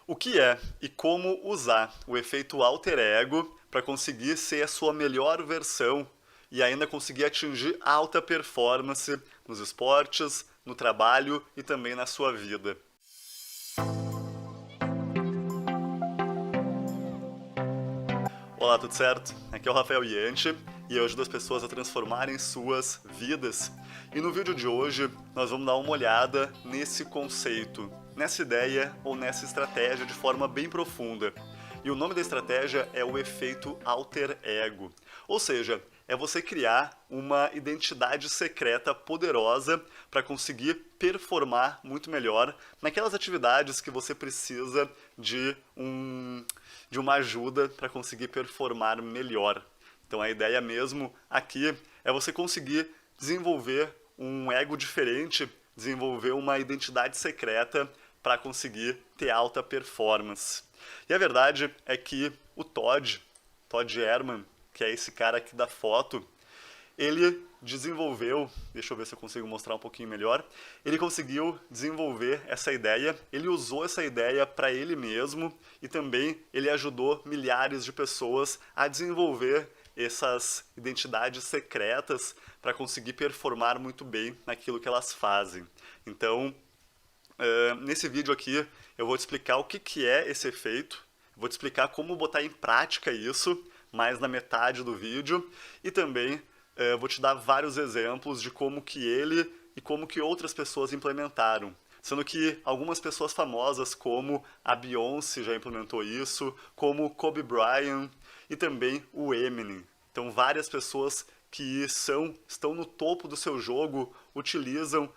O que é e como usar o efeito alter ego para conseguir ser a sua melhor versão e ainda conseguir atingir alta performance nos esportes, no trabalho e também na sua vida. Olá, tudo certo? Aqui é o Rafael Yanchi e eu ajudo as pessoas a transformarem suas vidas. E no vídeo de hoje nós vamos dar uma olhada nesse conceito, nessa ideia ou nessa estratégia de forma bem profunda. E o nome da estratégia é o efeito alter ego. Ou seja, é você criar uma identidade secreta poderosa para conseguir performar muito melhor naquelas atividades que você precisa de uma ajuda para conseguir performar melhor. Então a ideia mesmo aqui é você conseguir desenvolver um ego diferente, desenvolver uma identidade secreta para conseguir ter alta performance. E a verdade é que o Todd Herman, que é esse cara aqui da foto, ele desenvolveu, deixa eu ver se eu consigo mostrar um pouquinho melhor, ele conseguiu desenvolver essa ideia, ele usou essa ideia para ele mesmo e também ele ajudou milhares de pessoas a desenvolver essas identidades secretas para conseguir performar muito bem naquilo que elas fazem. Então, nesse vídeo aqui eu vou te explicar o que é esse efeito, vou te explicar como botar em prática isso, mais na metade do vídeo, e também vou te dar vários exemplos de como que ele e como que outras pessoas implementaram. Sendo que algumas pessoas famosas, como a Beyoncé já implementou isso, como o Kobe Bryant e também o Eminem. Então várias pessoas que estão no topo do seu jogo utilizam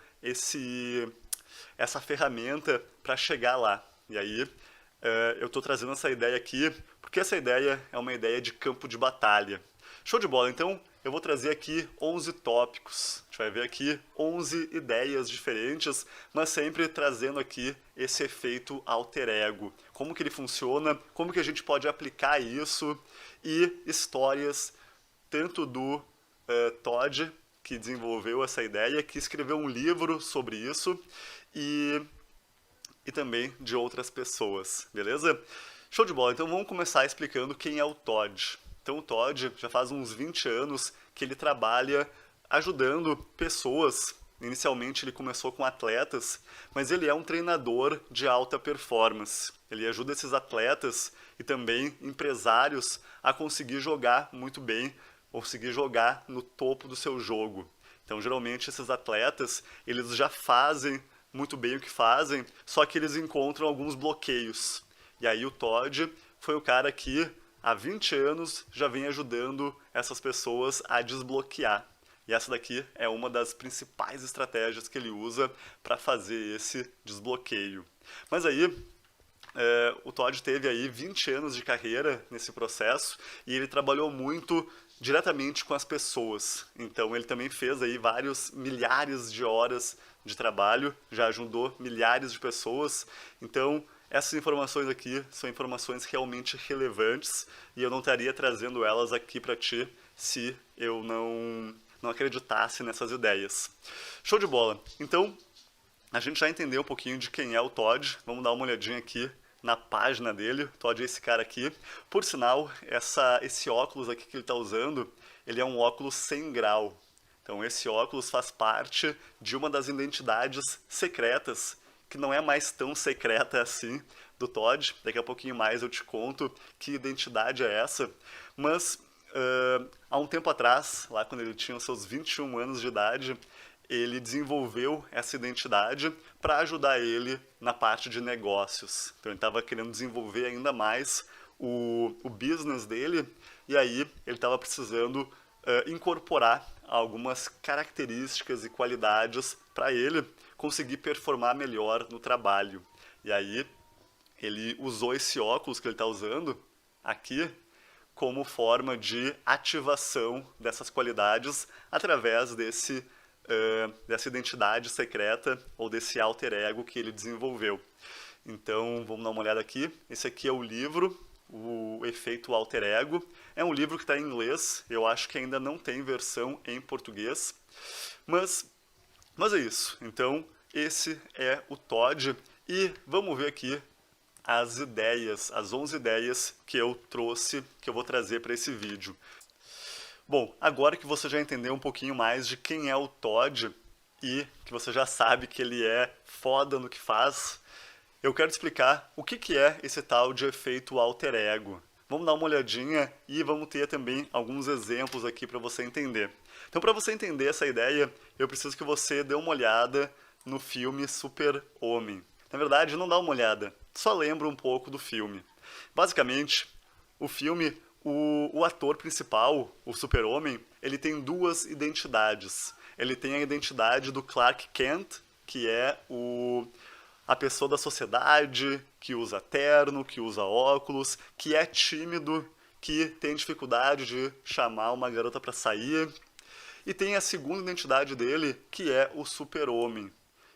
essa ferramenta para chegar lá. E aí eu estou trazendo essa ideia aqui porque essa ideia é uma ideia de campo de batalha. Show de bola, então eu vou trazer aqui 11 tópicos. A gente vai ver aqui 11 ideias diferentes, mas sempre trazendo aqui esse efeito alter ego. Como que ele funciona, como que a gente pode aplicar isso e histórias tanto do Todd, que desenvolveu essa ideia, que escreveu um livro sobre isso, e também de outras pessoas, beleza? Show de bola, então vamos começar explicando quem é o Todd. Então o Todd já faz uns 20 anos que ele trabalha ajudando pessoas. Inicialmente ele começou com atletas, mas ele é um treinador de alta performance. Ele ajuda esses atletas e também empresários a conseguir jogar muito bem, conseguir jogar no topo do seu jogo. Então geralmente esses atletas, eles já fazem muito bem o que fazem, só que eles encontram alguns bloqueios. E aí o Todd foi o cara que há 20 anos já vem ajudando essas pessoas a desbloquear. E essa daqui é uma das principais estratégias que ele usa para fazer esse desbloqueio. Mas aí, o Todd teve aí 20 anos de carreira nesse processo e ele trabalhou muito diretamente com as pessoas. Então ele também fez aí milhares de horas de trabalho, já ajudou milhares de pessoas. Então essas informações aqui são informações realmente relevantes e eu não estaria trazendo elas aqui para ti se eu não acreditasse nessas ideias. Show de bola! Então, a gente já entendeu um pouquinho de quem é o Todd, vamos dar uma olhadinha aqui na página dele. O Todd é esse cara aqui. Por sinal, esse óculos aqui que ele está usando, ele é um óculos sem grau. Então esse óculos faz parte de uma das identidades secretas, que não é mais tão secreta assim, do Todd. Daqui a pouquinho mais eu te conto que identidade é essa. Mas há um tempo atrás, lá quando ele tinha os seus 21 anos de idade, ele desenvolveu essa identidade para ajudar ele na parte de negócios. Então ele estava querendo desenvolver ainda mais o business dele, e aí ele estava precisando incorporar algumas características e qualidades para ele conseguir performar melhor no trabalho. E aí ele usou esse óculos que ele está usando aqui como forma de ativação dessas qualidades através dessa identidade secreta ou desse alter ego que ele desenvolveu. Então vamos dar uma olhada aqui. Esse aqui é o livro, o Efeito Alter Ego. É um livro que está em inglês, eu acho que ainda não tem versão em português, mas é isso. Então esse é o Todd e vamos ver aqui as ideias, as 11 ideias que eu trouxe, que eu vou trazer para esse vídeo. Bom, agora que você já entendeu um pouquinho mais de quem é o Todd e que você já sabe que ele é foda no que faz, eu quero te explicar o que é esse tal de efeito alter ego. Vamos dar uma olhadinha e vamos ter também alguns exemplos aqui para você entender. Então, para você entender essa ideia, eu preciso que você dê uma olhada no filme Super-Homem. Na verdade, não dá uma olhada, só lembra um pouco do filme. Basicamente, o filme, o ator principal, o Super-Homem, ele tem duas identidades. Ele tem a identidade do Clark Kent, que é a pessoa da sociedade, que usa terno, que usa óculos, que é tímido, que tem dificuldade de chamar uma garota para sair. E tem a segunda identidade dele, que é o Super-Homem.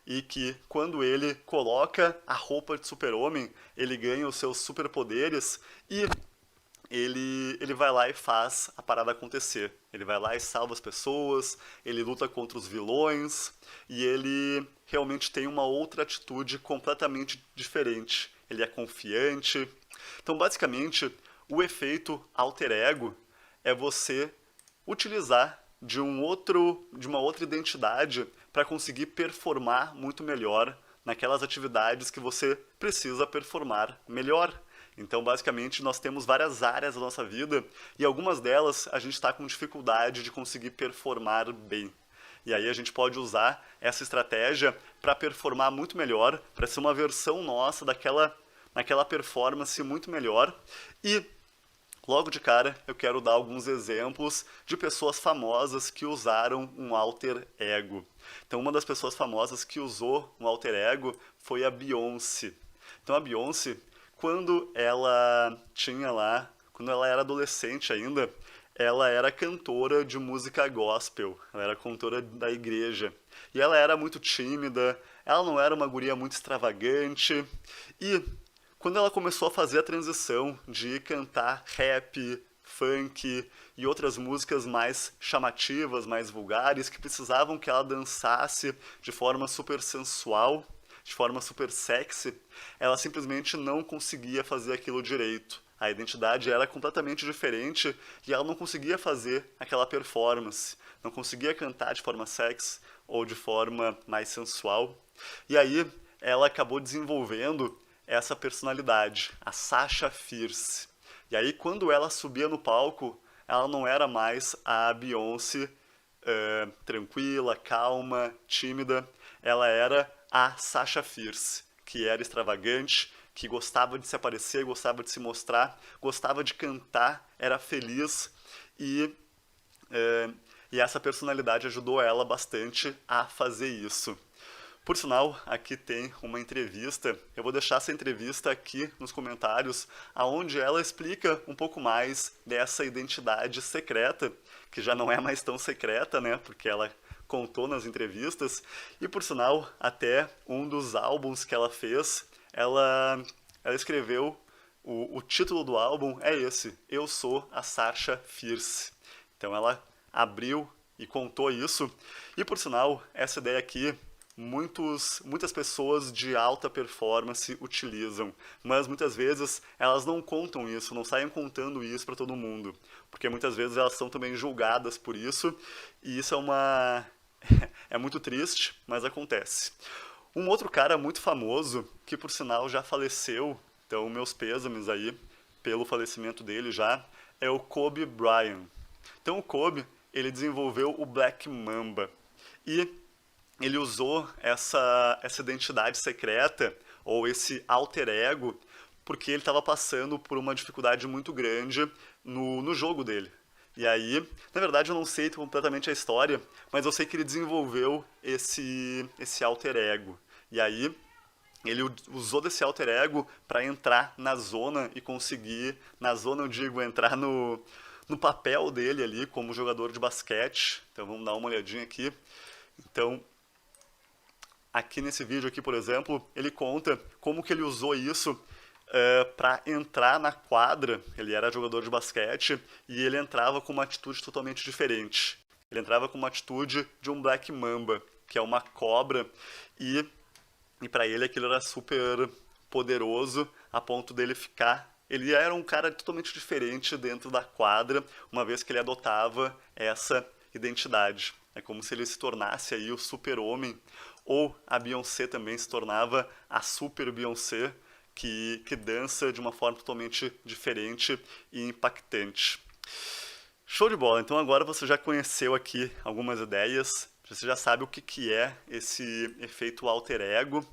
E que, quando ele coloca a roupa de Super-Homem, ele ganha os seus superpoderes e ele vai lá e faz a parada acontecer. Ele vai lá e salva as pessoas, ele luta contra os vilões, e ele realmente tem uma outra atitude completamente diferente. Ele é confiante. Então, basicamente, o efeito alter ego é você utilizar de uma outra identidade para conseguir performar muito melhor naquelas atividades que você precisa performar melhor. Então, basicamente, nós temos várias áreas da nossa vida e algumas delas a gente está com dificuldade de conseguir performar bem. E aí a gente pode usar essa estratégia para performar muito melhor, para ser uma versão nossa naquela performance muito melhor. E logo de cara, eu quero dar alguns exemplos de pessoas famosas que usaram um alter ego. Então, uma das pessoas famosas que usou um alter ego foi a Beyoncé. Então, a Beyoncé, quando ela era adolescente ainda, ela era cantora de música gospel, ela era cantora da igreja. E ela era muito tímida, ela não era uma guria muito extravagante, e quando ela começou a fazer a transição de cantar rap, funk e outras músicas mais chamativas, mais vulgares, que precisavam que ela dançasse de forma super sensual, de forma super sexy, ela simplesmente não conseguia fazer aquilo direito. A identidade era completamente diferente e ela não conseguia fazer aquela performance, não conseguia cantar de forma sexy ou de forma mais sensual. E aí ela acabou desenvolvendo essa personalidade, a Sasha Fierce. E aí, quando ela subia no palco, ela não era mais a Beyoncé tranquila, calma, tímida. Ela era a Sasha Fierce, que era extravagante, que gostava de se aparecer, gostava de se mostrar, gostava de cantar, era feliz e essa personalidade ajudou ela bastante a fazer isso. Por sinal, aqui tem uma entrevista, eu vou deixar essa entrevista aqui nos comentários, onde ela explica um pouco mais dessa identidade secreta, que já não é mais tão secreta, né, porque ela contou nas entrevistas, e por sinal, até um dos álbuns que ela fez, ela escreveu, o título do álbum é esse, Eu Sou a Sasha Fierce. Então ela abriu e contou isso, e por sinal, essa ideia aqui, muitas pessoas de alta performance utilizam, mas muitas vezes elas não contam isso, não saem contando isso para todo mundo, porque muitas vezes elas são também julgadas por isso, e isso é muito triste, mas acontece. Um outro cara muito famoso, que por sinal já faleceu, então meus pêsames aí pelo falecimento dele já, é o Kobe Bryant. Então o Kobe, ele desenvolveu o Black Mamba, e ele usou essa identidade secreta, ou esse alter ego, porque ele estava passando por uma dificuldade muito grande no jogo dele. E aí, na verdade eu não sei completamente a história, mas eu sei que ele desenvolveu esse alter ego. E aí, ele usou desse alter ego para entrar na zona e conseguir, na zona eu digo, entrar no papel dele ali como jogador de basquete. Então vamos dar uma olhadinha aqui. Então, aqui nesse vídeo aqui, por exemplo, ele conta como que ele usou isso para entrar na quadra. Ele era jogador de basquete e ele entrava com uma atitude totalmente diferente. Ele entrava com uma atitude de um Black Mamba, que é uma cobra, e para ele aquilo era super poderoso, a ponto dele ficar... Ele era um cara totalmente diferente dentro da quadra, uma vez que ele adotava essa identidade. É como se ele se tornasse aí o super-homem, ou a Beyoncé também se tornava a super Beyoncé, que dança de uma forma totalmente diferente e impactante. Show de bola! Então agora você já conheceu aqui algumas ideias, você já sabe o que é esse efeito alter ego.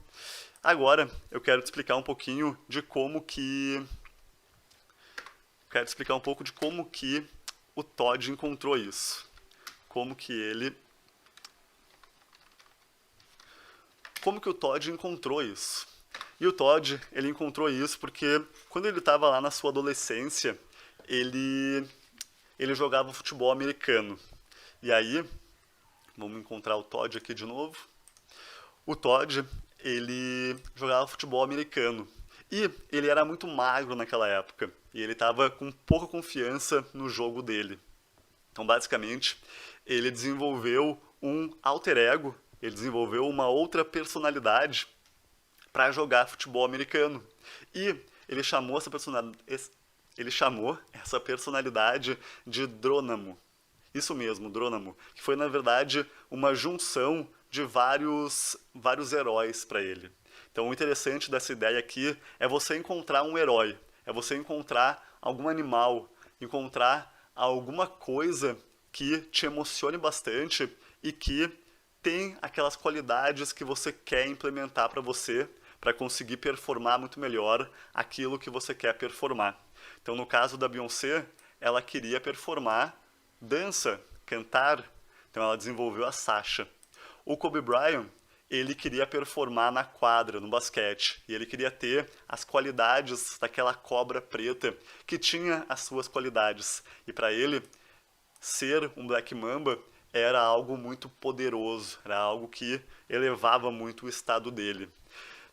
Agora eu quero te explicar um pouquinho de como que... Quero te explicar um pouco de como que o Todd encontrou isso. Como que o Todd encontrou isso. E o Todd, ele encontrou isso porque quando ele estava lá na sua adolescência, ele jogava futebol americano. E aí, vamos encontrar o Todd aqui de novo. O Todd, ele jogava futebol americano. E ele era muito magro naquela época. E ele estava com pouca confiança no jogo dele. Então, basicamente, ele desenvolveu um alter ego, ele desenvolveu uma outra personalidade para jogar futebol americano. E ele chamou essa personalidade de Drônamo. Isso mesmo, Drônamo, que foi, na verdade, uma junção de vários heróis para ele. Então, o interessante dessa ideia aqui é você encontrar um herói, é você encontrar algum animal, encontrar alguma coisa que te emocione bastante e que tem aquelas qualidades que você quer implementar para você, para conseguir performar muito melhor aquilo que você quer performar. Então, no caso da Beyoncé, ela queria performar dança, cantar, então ela desenvolveu a Sasha. O Kobe Bryant, ele queria performar na quadra, no basquete, e ele queria ter as qualidades daquela cobra preta, que tinha as suas qualidades. E para ele, ser um Black Mamba era algo muito poderoso, era algo que elevava muito o estado dele.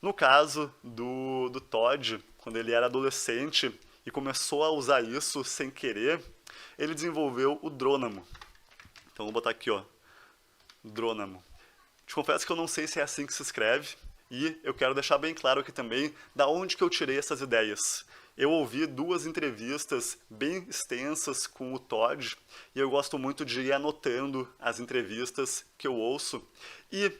No caso do Todd, quando ele era adolescente e começou a usar isso sem querer, ele desenvolveu o Drônamo. Então vou botar aqui, ó, Drônamo. Te confesso que eu não sei se é assim que se escreve, e eu quero deixar bem claro aqui também da onde que eu tirei essas ideias. Eu ouvi 2 entrevistas bem extensas com o Todd, e eu gosto muito de ir anotando as entrevistas que eu ouço. E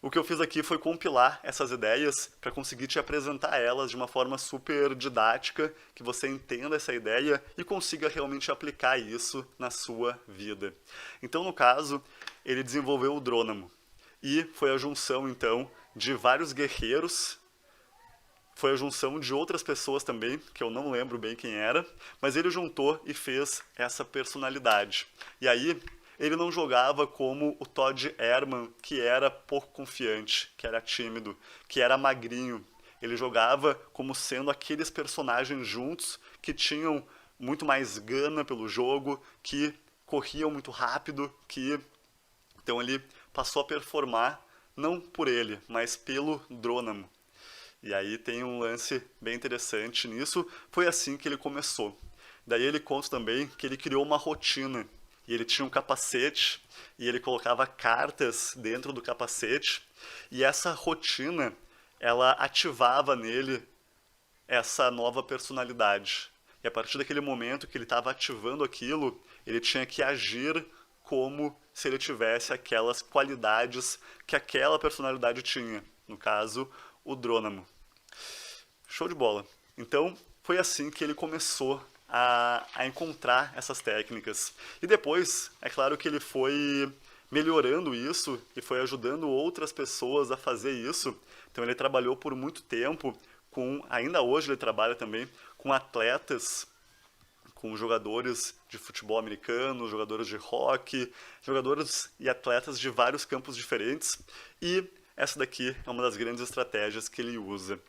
o que eu fiz aqui foi compilar essas ideias para conseguir te apresentar elas de uma forma super didática, que você entenda essa ideia e consiga realmente aplicar isso na sua vida. Então, no caso, ele desenvolveu o Drônamo. E foi a junção, então, de vários guerreiros, foi a junção de outras pessoas também, que eu não lembro bem quem era, mas ele juntou e fez essa personalidade. E aí, ele não jogava como o Todd Herman, que era pouco confiante, que era tímido, que era magrinho. Ele jogava como sendo aqueles personagens juntos que tinham muito mais gana pelo jogo, que corriam muito rápido, que... Então ele passou a performar, não por ele, mas pelo Drônamo. E aí tem um lance bem interessante nisso, foi assim que ele começou. Daí ele conta também que ele criou uma rotina, e ele tinha um capacete, e ele colocava cartas dentro do capacete, e essa rotina, ela ativava nele essa nova personalidade. E a partir daquele momento que ele estava ativando aquilo, ele tinha que agir como se ele tivesse aquelas qualidades que aquela personalidade tinha. No caso, o Drônamo. Show de bola. Então, foi assim que ele começou a encontrar essas técnicas. E depois, é claro que ele foi melhorando isso e foi ajudando outras pessoas a fazer isso. Então, ele trabalhou por muito tempo com, ainda hoje ele trabalha também, com atletas, com jogadores de futebol americano, jogadores de hockey, jogadores e atletas de vários campos diferentes. E essa daqui é uma das grandes estratégias que ele usa.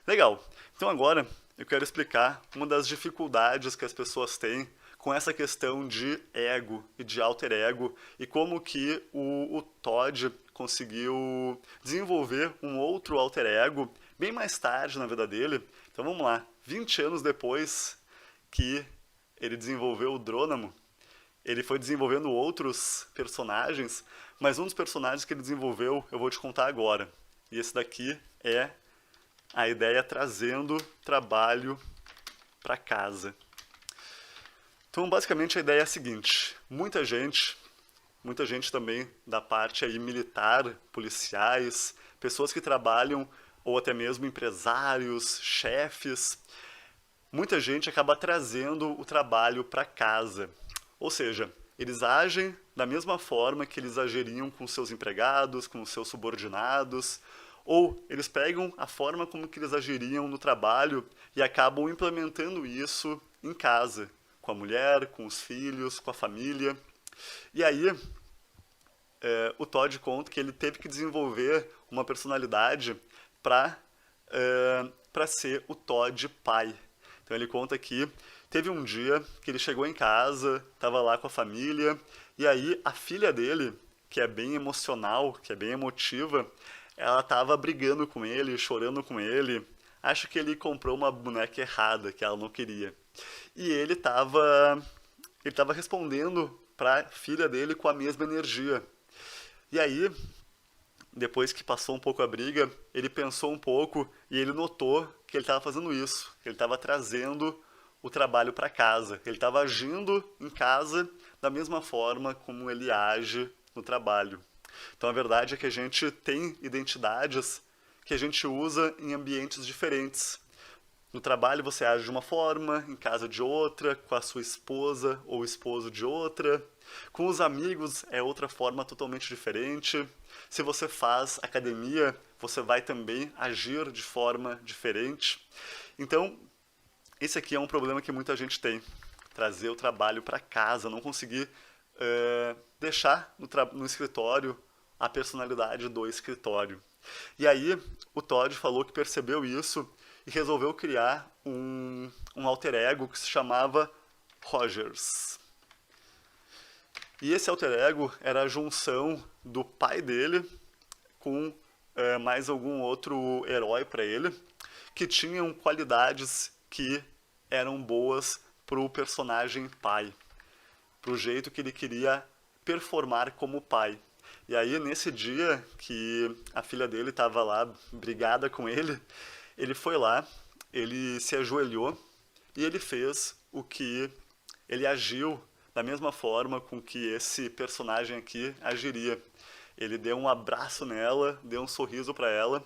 Legal. Então agora eu quero explicar uma das dificuldades que as pessoas têm com essa questão de ego e de alter ego e como que o Todd conseguiu desenvolver um outro alter ego bem mais tarde na vida dele. Então vamos lá, 20 anos depois que ele desenvolveu o Drônamo, ele foi desenvolvendo outros personagens, mas um dos personagens que ele desenvolveu eu vou te contar agora. E esse daqui é A ideia é trazendo trabalho para casa. Então, basicamente, a ideia é a seguinte. Muita gente também da parte aí militar, policiais, pessoas que trabalham, ou até mesmo empresários, chefes, muita gente acaba trazendo o trabalho para casa. Ou seja, eles agem da mesma forma que eles agiriam com seus empregados, com seus subordinados, ou eles pegam a forma como que eles agiriam no trabalho e acabam implementando isso em casa, com a mulher, com os filhos, com a família. E aí, o Todd conta que ele teve que desenvolver uma personalidade para ser o Todd pai. Então ele conta que teve um dia que ele chegou em casa, estava lá com a família, e aí a filha dele, que é bem emocional, que é bem emotiva, ela estava brigando com ele, chorando com ele. Acho que ele comprou uma boneca errada, que ela não queria. E ele estava respondendo para a filha dele com a mesma energia. E aí, depois que passou um pouco a briga, ele pensou um pouco e ele notou que ele estava fazendo isso, que ele estava trazendo o trabalho para casa. Ele estava agindo em casa da mesma forma como ele age no trabalho. Então a verdade é que a gente tem identidades que a gente usa em ambientes diferentes. No trabalho você age de uma forma, em casa de outra, com a sua esposa ou esposo de outra. Com os amigos é outra forma totalmente diferente. Se você faz academia, você vai também agir de forma diferente. Então, esse aqui é um problema que muita gente tem. Trazer o trabalho para casa, não conseguir deixar no escritório a personalidade do escritório. E aí, o Todd falou que percebeu isso e resolveu criar um alter ego que se chamava Rogers. E esse alter ego era a junção do pai dele com mais algum outro herói para ele, que tinham qualidades que eram boas para o personagem pai, para o jeito que ele queria performar como pai. E aí, nesse dia que a filha dele estava lá, brigada com ele foi lá, ele se ajoelhou e ele fez o que ele agiu da mesma forma com que esse personagem aqui agiria. Ele deu um abraço nela, deu um sorriso para ela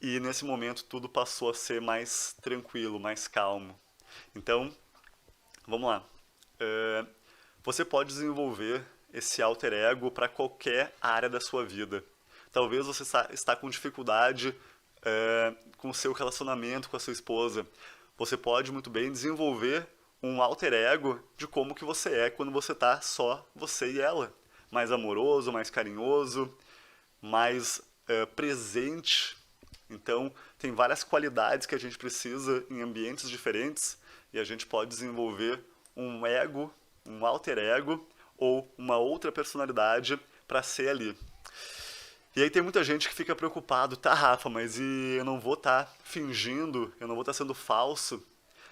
e nesse momento tudo passou a ser mais tranquilo, mais calmo. Então, vamos lá. Você pode desenvolver esse alter ego para qualquer área da sua vida. Talvez você está com dificuldade com o seu relacionamento com a sua esposa. Você pode muito bem desenvolver um alter ego de como que você é quando você está só você e ela. Mais amoroso, mais carinhoso, mais presente. Então, tem várias qualidades que a gente precisa em ambientes diferentes e a gente pode desenvolver um ego, um alter ego ou uma outra personalidade para ser ali. E aí tem muita gente que fica preocupado, tá, Rafa, mas eu não vou estar fingindo, eu não vou estar sendo falso.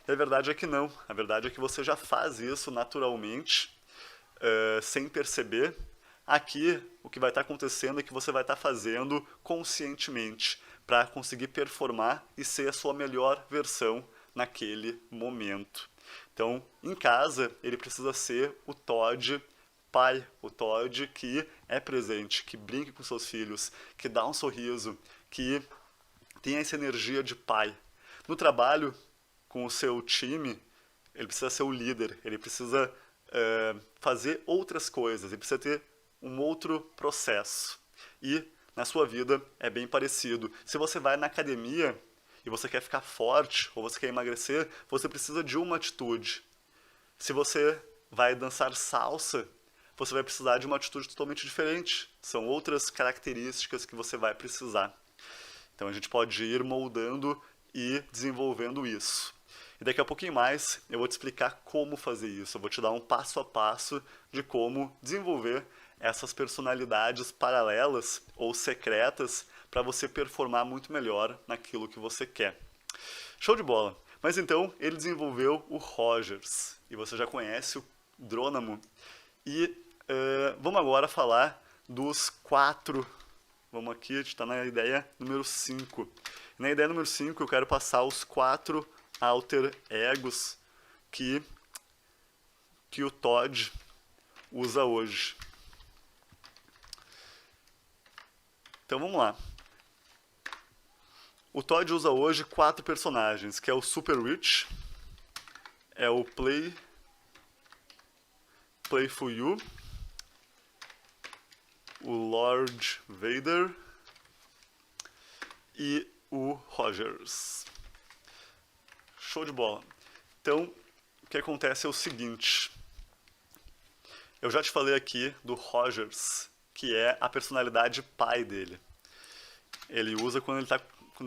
E a verdade é que não. A verdade é que você já faz isso naturalmente, sem perceber. Aqui, o que vai estar acontecendo é que você vai estar fazendo conscientemente para conseguir performar e ser a sua melhor versão naquele momento. Então, em casa, ele precisa ser o Todd pai, o Todd que é presente, que brinca com seus filhos, que dá um sorriso, que tem essa energia de pai. No trabalho, com o seu time, ele precisa ser o líder, ele precisa fazer outras coisas, ele precisa ter um outro processo. E na sua vida é bem parecido. Se você vai na academia e você quer ficar forte ou você quer emagrecer, você precisa de uma atitude. Se você vai dançar salsa, você vai precisar de uma atitude totalmente diferente. São outras características que você vai precisar. Então a gente pode ir moldando e desenvolvendo isso. E daqui a pouquinho mais eu vou te explicar como fazer isso. Eu vou te dar um passo a passo de como desenvolver essas personalidades paralelas ou secretas para você performar muito melhor naquilo que você quer. Show de bola! Mas então ele desenvolveu o Rogers e você já conhece o Drônamo. E vamos agora falar dos 4. Vamos aqui, a gente está na ideia número 5. Na ideia número 5, eu quero passar os 4 alter egos que o Todd usa hoje. Então vamos lá. O Todd usa hoje 4 personagens, que é o Super Rich, é o Playful You, o Lord Vader e o Rogers. Show de bola. Então, o que acontece é o seguinte. Eu já te falei aqui do Rogers, que é a personalidade pai dele. Ele usa quando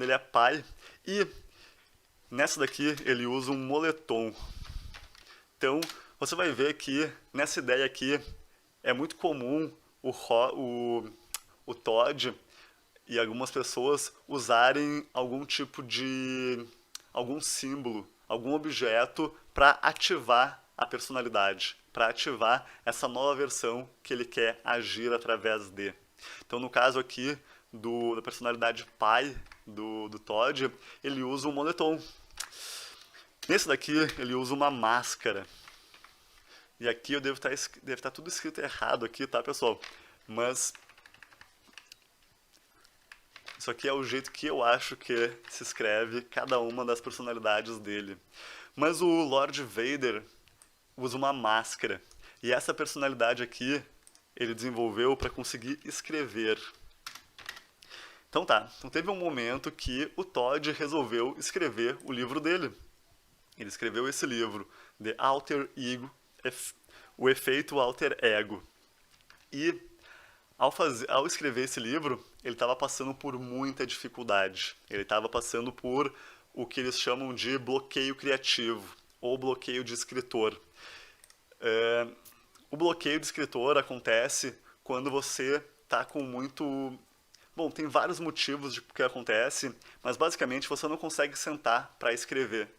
ele é pai. E nessa daqui ele usa um moletom. Então, você vai ver que nessa ideia aqui é muito comum o Todd e algumas pessoas usarem algum tipo de algum símbolo, algum objeto para ativar a personalidade, para ativar essa nova versão que ele quer agir através de. Então, no caso aqui da personalidade pai do Todd, ele usa um moletom. Nesse daqui, ele usa uma máscara. E aqui eu deve estar tudo escrito errado aqui, tá, pessoal? Mas isso aqui é o jeito que eu acho que se escreve cada uma das personalidades dele. Mas o Lord Vader usa uma máscara. E essa personalidade aqui, ele desenvolveu para conseguir escrever. Então tá, então teve um momento que o Todd resolveu escrever o livro dele. Ele escreveu esse livro, The Alter Ego, o efeito alter ego. E ao escrever esse livro, ele estava passando por muita dificuldade. Ele estava passando por o que eles chamam de bloqueio criativo, ou bloqueio de escritor. O bloqueio de escritor acontece quando você está com muito... Bom, tem vários motivos de que acontece, mas basicamente você não consegue sentar para escrever.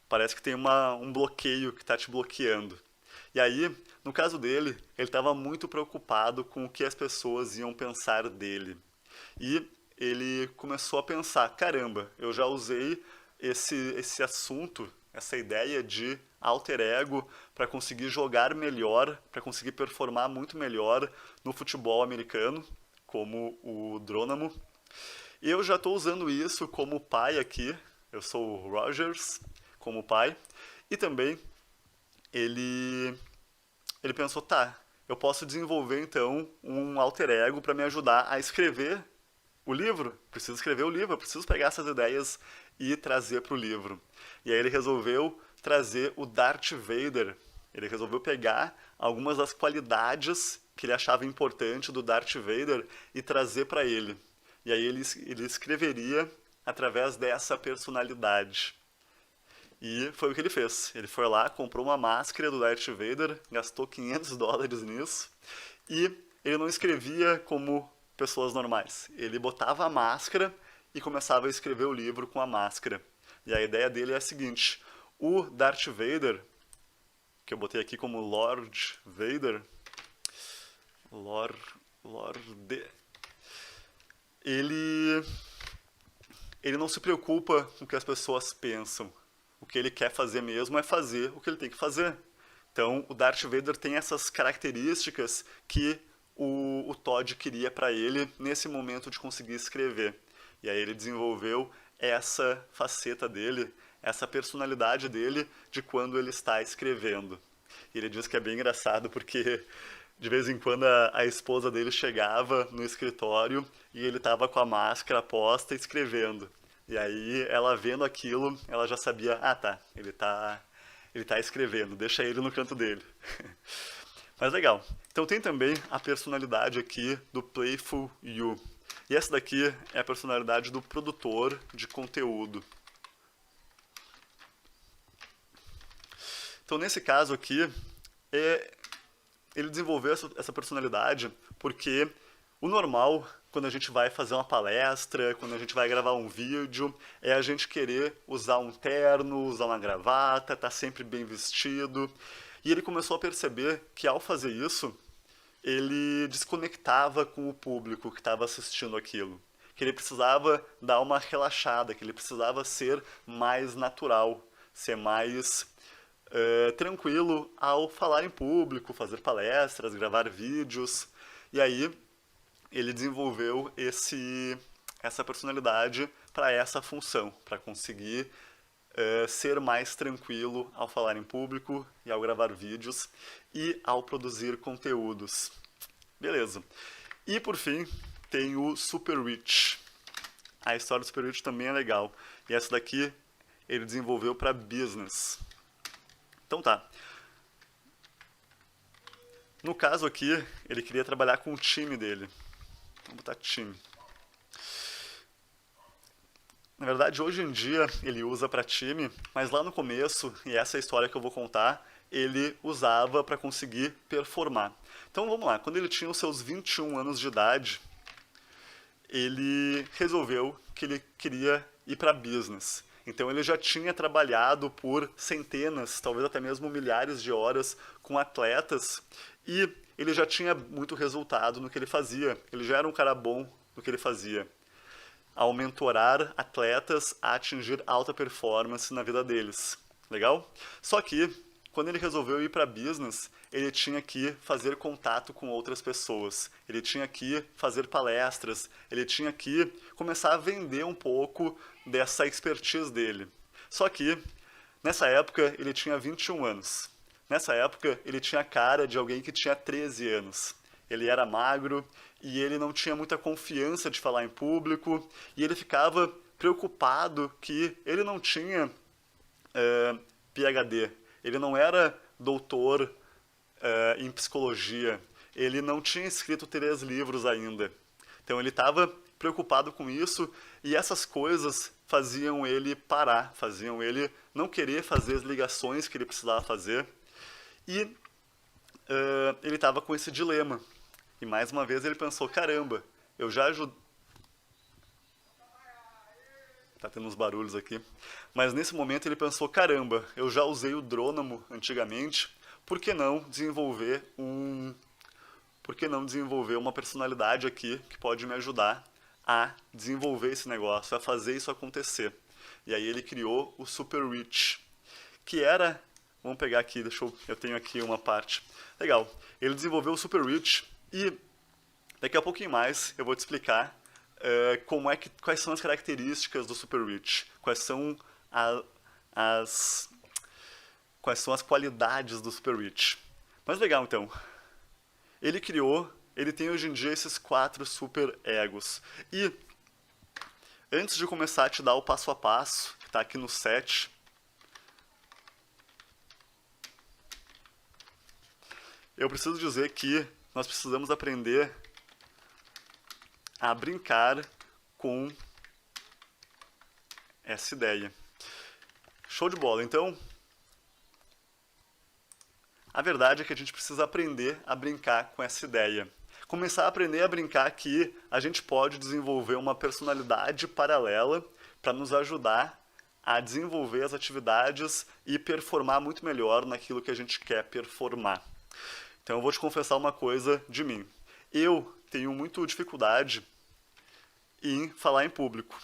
Parece que tem um bloqueio que está te bloqueando. E aí, no caso dele, ele estava muito preocupado com o que as pessoas iam pensar dele. E ele começou a pensar, caramba, eu já usei esse assunto, essa ideia de alter ego para conseguir jogar melhor, para conseguir performar muito melhor no futebol americano, como o Dronamo. E eu já estou usando isso como pai aqui, eu sou o Rogers, como pai, e também ele pensou, tá, eu posso desenvolver então um alter ego para me ajudar a escrever o livro. Preciso escrever o livro, eu preciso pegar essas ideias e trazer para o livro. E aí ele resolveu trazer o Darth Vader. Ele resolveu pegar algumas das qualidades que ele achava importante do Darth Vader e trazer para ele. E aí ele escreveria através dessa personalidade. E foi o que ele fez. Ele foi lá, comprou uma máscara do Darth Vader, gastou $500 nisso, e ele não escrevia como pessoas normais. Ele botava a máscara e começava a escrever o livro com a máscara. E a ideia dele é a seguinte: o Darth Vader, que eu botei aqui como Lord Vader, ele não se preocupa com o que as pessoas pensam. O que ele quer fazer mesmo é fazer o que ele tem que fazer. Então, o Darth Vader tem essas características que o Todd queria para ele nesse momento de conseguir escrever. E aí ele desenvolveu essa faceta dele, essa personalidade dele de quando ele está escrevendo. E ele diz que é bem engraçado porque de vez em quando a esposa dele chegava no escritório e ele estava com a máscara posta escrevendo. E aí, ela vendo aquilo, ela já sabia, ah tá, ele tá escrevendo, deixa ele no canto dele. Mas legal. Então tem também a personalidade aqui do Playful You. E essa daqui é a personalidade do produtor de conteúdo. Então nesse caso aqui, ele desenvolveu essa personalidade porque o normal, quando a gente vai fazer uma palestra, quando a gente vai gravar um vídeo, é a gente querer usar um terno, usar uma gravata, estar sempre bem vestido. E ele começou a perceber que ao fazer isso, ele desconectava com o público que estava assistindo aquilo. que ele precisava dar uma relaxada, que ele precisava ser mais natural, ser mais tranquilo ao falar em público, fazer palestras, gravar vídeos. E aí ele desenvolveu essa personalidade para essa função, para conseguir ser mais tranquilo ao falar em público e ao gravar vídeos e ao produzir conteúdos. Beleza. E por fim, tem o Super Rich. A história do Super Rich também é legal. E essa daqui ele desenvolveu para business. Então tá. No caso aqui, ele queria trabalhar com o time dele. Vamos botar time. Na verdade, hoje em dia ele usa para time, mas lá no começo, e essa é a história que eu vou contar, ele usava para conseguir performar. Então vamos lá, quando ele tinha os seus 21 anos de idade, ele resolveu que ele queria ir para business. Então ele já tinha trabalhado por centenas, talvez até mesmo milhares de horas com atletas e ele já tinha muito resultado no que ele fazia. Ele já era um cara bom no que ele fazia, ao mentorar atletas a atingir alta performance na vida deles. Legal? Só que, quando ele resolveu ir para business, ele tinha que fazer contato com outras pessoas, ele tinha que fazer palestras, ele tinha que começar a vender um pouco dessa expertise dele. Só que, nessa época, ele tinha 21 anos. Nessa época, ele tinha a cara de alguém que tinha 13 anos. Ele era magro e ele não tinha muita confiança de falar em público e ele ficava preocupado que ele não tinha PhD, ele não era doutor em psicologia, ele não tinha escrito 3 livros ainda. Então ele estava preocupado com isso e essas coisas faziam ele parar, faziam ele não querer fazer as ligações que ele precisava fazer e ele estava com esse dilema. E mais uma vez ele pensou, caramba, eu já ajudei... Tá tendo uns barulhos aqui. Mas nesse momento ele pensou, caramba, eu já usei o Drônamo antigamente, por que não desenvolver uma personalidade aqui que pode me ajudar a desenvolver esse negócio, a fazer isso acontecer. E aí ele criou o Super Rich, que era... Vamos pegar aqui, eu tenho aqui uma parte. Legal. Ele desenvolveu o Super Rich e daqui a pouquinho mais eu vou te explicar quais são as características do Super Rich, quais são as qualidades do Super Rich. Mas legal então, ele tem hoje em dia esses 4 super egos. E antes de começar a te dar o passo a passo, que está aqui no 7, eu preciso dizer que nós precisamos aprender a brincar com essa ideia. Show de bola. Então, a verdade é que a gente precisa aprender a brincar com essa ideia. Começar a aprender a brincar que a gente pode desenvolver uma personalidade paralela para nos ajudar a desenvolver as atividades e performar muito melhor naquilo que a gente quer performar. Então eu vou te confessar uma coisa de mim. Eu tenho muita dificuldade em falar em público.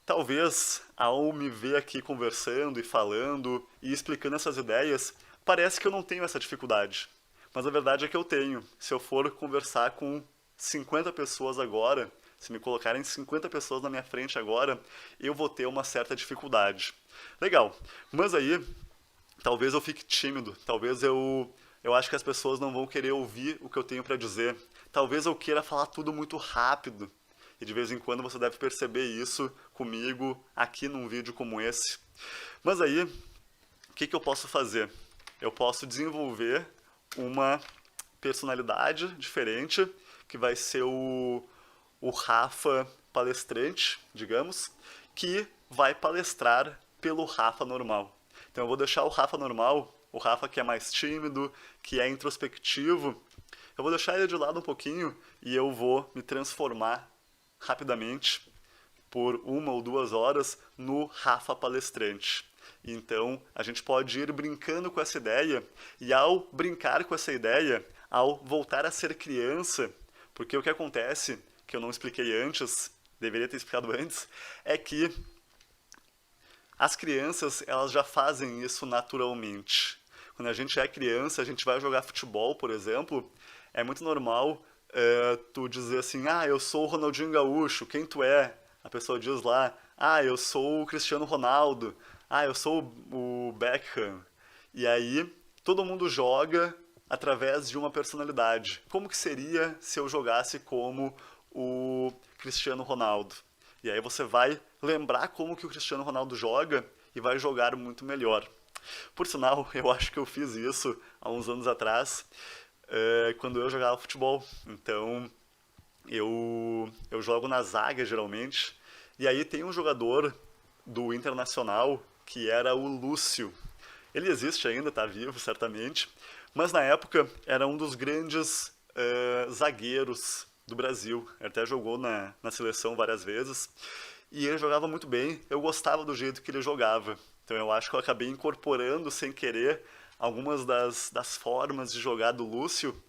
Talvez, ao me ver aqui conversando e falando e explicando essas ideias, parece que eu não tenho essa dificuldade. Mas a verdade é que eu tenho. Se eu for conversar com 50 pessoas agora, se me colocarem 50 pessoas na minha frente agora, eu vou ter uma certa dificuldade. Legal, mas aí talvez eu fique tímido, talvez eu acho que as pessoas não vão querer ouvir o que eu tenho para dizer. Talvez eu queira falar tudo muito rápido. E de vez em quando você deve perceber isso comigo aqui num vídeo como esse. Mas aí, o que eu posso fazer? Eu posso desenvolver uma personalidade diferente, que vai ser o Rafa palestrante, digamos, que vai palestrar pelo Rafa normal. Então eu vou deixar o Rafa normal, o Rafa que é mais tímido, que é introspectivo, eu vou deixar ele de lado um pouquinho e eu vou me transformar rapidamente, por 1 ou 2 horas, no Rafa palestrante. Então, a gente pode ir brincando com essa ideia, e ao brincar com essa ideia, ao voltar a ser criança, porque o que acontece, que eu não expliquei antes, deveria ter explicado antes, é que as crianças, elas já fazem isso naturalmente. Quando a gente é criança, a gente vai jogar futebol, por exemplo, é muito normal tu dizer assim, ah, eu sou o Ronaldinho Gaúcho, quem tu é? A pessoa diz lá, ah, eu sou o Cristiano Ronaldo, ah, eu sou o Beckham. E aí, todo mundo joga através de uma personalidade. Como que seria se eu jogasse como o Cristiano Ronaldo? E aí você vai lembrar como que o Cristiano Ronaldo joga e vai jogar muito melhor. Por sinal, eu acho que eu fiz isso há uns anos atrás, quando eu jogava futebol. Então, eu jogo na zaga, geralmente, e aí tem um jogador do Internacional que era o Lúcio. Ele existe ainda, está vivo, certamente, mas na época era um dos grandes zagueiros do Brasil. Ele até jogou na seleção várias vezes. E ele jogava muito bem, eu gostava do jeito que ele jogava. Então eu acho que eu acabei incorporando, sem querer, algumas das formas de jogar do Lúcio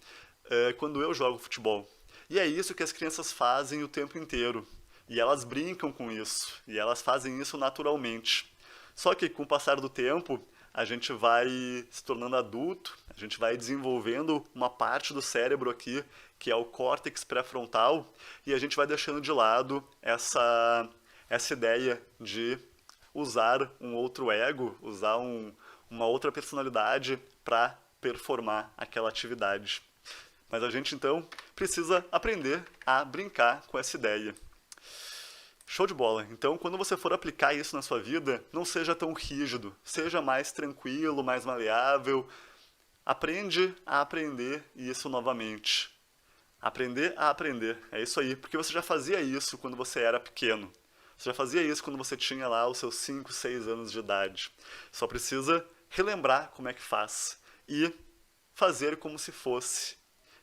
quando eu jogo futebol. E é isso que as crianças fazem o tempo inteiro. E elas brincam com isso. E elas fazem isso naturalmente. Só que com o passar do tempo, a gente vai se tornando adulto, a gente vai desenvolvendo uma parte do cérebro aqui, que é o córtex pré-frontal, e a gente vai deixando de lado essa ideia de usar um outro ego, usar uma outra personalidade para performar aquela atividade. Mas a gente, então, precisa aprender a brincar com essa ideia. Show de bola. Então, quando você for aplicar isso na sua vida, não seja tão rígido. Seja mais tranquilo, mais maleável. Aprende a aprender isso novamente. Aprender a aprender. É isso aí. Porque você já fazia isso quando você era pequeno. Você já fazia isso quando você tinha lá os seus 5, 6 anos de idade. Só precisa relembrar como é que faz. E fazer como se fosse.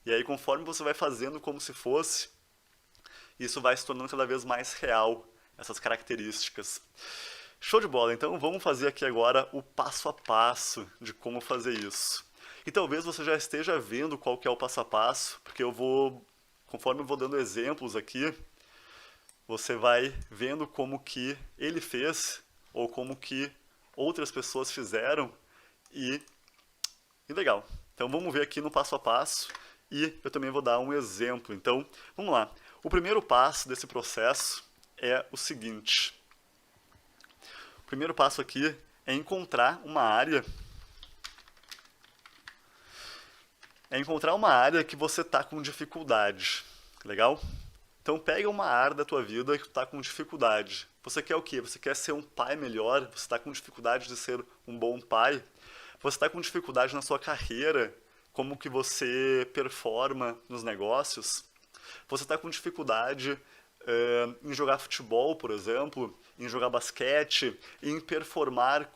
E aí, conforme você vai fazendo como se fosse, isso vai se tornando cada vez mais real, essas características. Show de bola, então vamos fazer aqui agora o passo a passo de como fazer isso. E talvez você já esteja vendo qual que é o passo a passo, porque conforme eu vou dando exemplos aqui, você vai vendo como que ele fez, ou como que outras pessoas fizeram, e legal. Então vamos ver aqui no passo a passo, e eu também vou dar um exemplo. Então, vamos lá. O primeiro passo desse processo é o seguinte. O primeiro passo aqui é encontrar uma área. Que você está com dificuldade. Legal? Então pega uma área da tua vida que tu está com dificuldade. Você quer o quê? Você quer ser um pai melhor? Você está com dificuldade de ser um bom pai? Você está com dificuldade na sua carreira? Como que você performa nos negócios? Você está com dificuldade em jogar futebol, por exemplo, em jogar basquete, em performar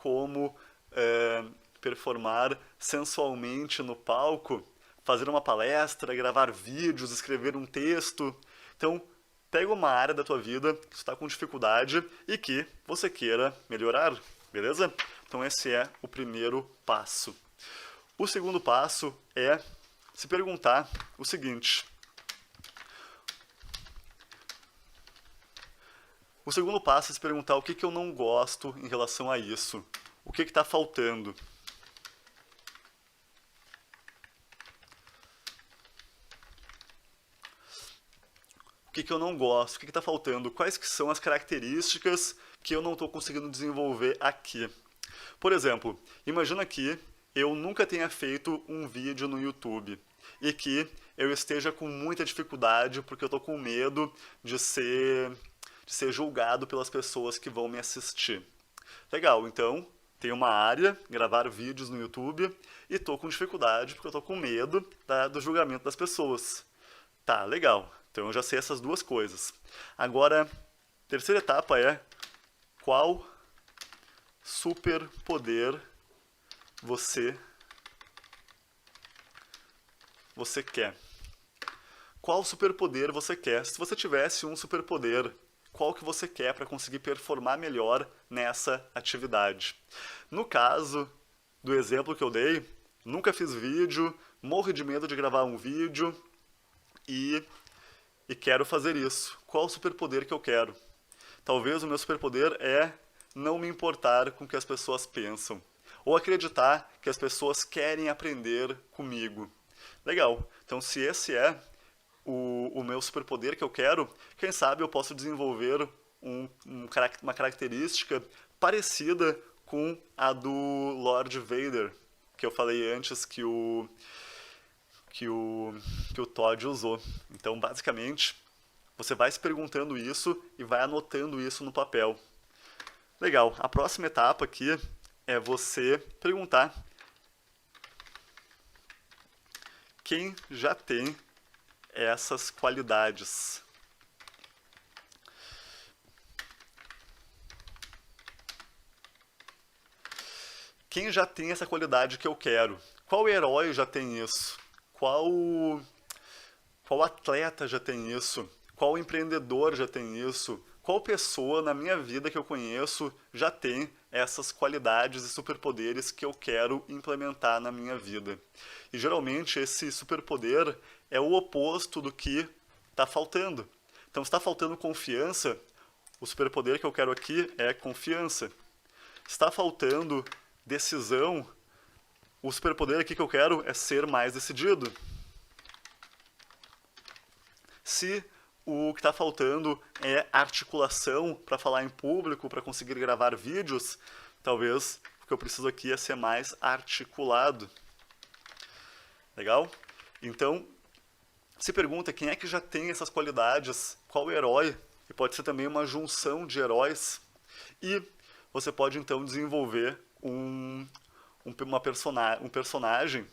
performar sensualmente no palco, fazer uma palestra, gravar vídeos, escrever um texto. Então, pega uma área da tua vida que você está com dificuldade e que você queira melhorar, beleza? Então esse é o primeiro passo. O segundo passo é se perguntar o seguinte. O segundo passo é se perguntar o que eu não gosto em relação a isso. O que está faltando? O que eu não gosto? O que está faltando? Quais que são as características que eu não estou conseguindo desenvolver aqui? Por exemplo, imagina que eu nunca tenha feito um vídeo no YouTube e que eu esteja com muita dificuldade porque eu estou com medo de ser julgado pelas pessoas que vão me assistir. Legal, então tem uma área, gravar vídeos no YouTube, e estou com dificuldade porque eu estou com medo do julgamento das pessoas. Tá, legal. Então eu já sei essas duas coisas. Agora, a terceira etapa é qual superpoder você quer. Qual superpoder você quer? Se você tivesse um superpoder, qual que você quer para conseguir performar melhor nessa atividade? No caso do exemplo que eu dei, nunca fiz vídeo, morro de medo de gravar um vídeo e quero fazer isso. Qual o superpoder que eu quero? Talvez o meu superpoder é não me importar com o que as pessoas pensam, ou acreditar que as pessoas querem aprender comigo. Legal, então se esse é o meu superpoder que eu quero, quem sabe eu posso desenvolver uma característica parecida com a do Lord Vader, que eu falei antes que o Todd usou. Então, basicamente, você vai se perguntando isso e vai anotando isso no papel. Legal, a próxima etapa aqui é você perguntar quem já tem essas qualidades. Quem já tem essa qualidade que eu quero? Qual herói já tem isso? Qual atleta já tem isso? Qual empreendedor já tem isso? Qual pessoa na minha vida que eu conheço já tem essas qualidades e superpoderes que eu quero implementar na minha vida? E geralmente esse superpoder é o oposto do que está faltando. Então, se está faltando confiança, o superpoder que eu quero aqui é confiança. Se está faltando decisão, o superpoder aqui que eu quero é ser mais decidido. Se o que está faltando é articulação para falar em público, para conseguir gravar vídeos, talvez o que eu preciso aqui é ser mais articulado. Legal? Então, se pergunta quem é que já tem essas qualidades, qual herói, e pode ser também uma junção de heróis, e você pode então desenvolver um personagem,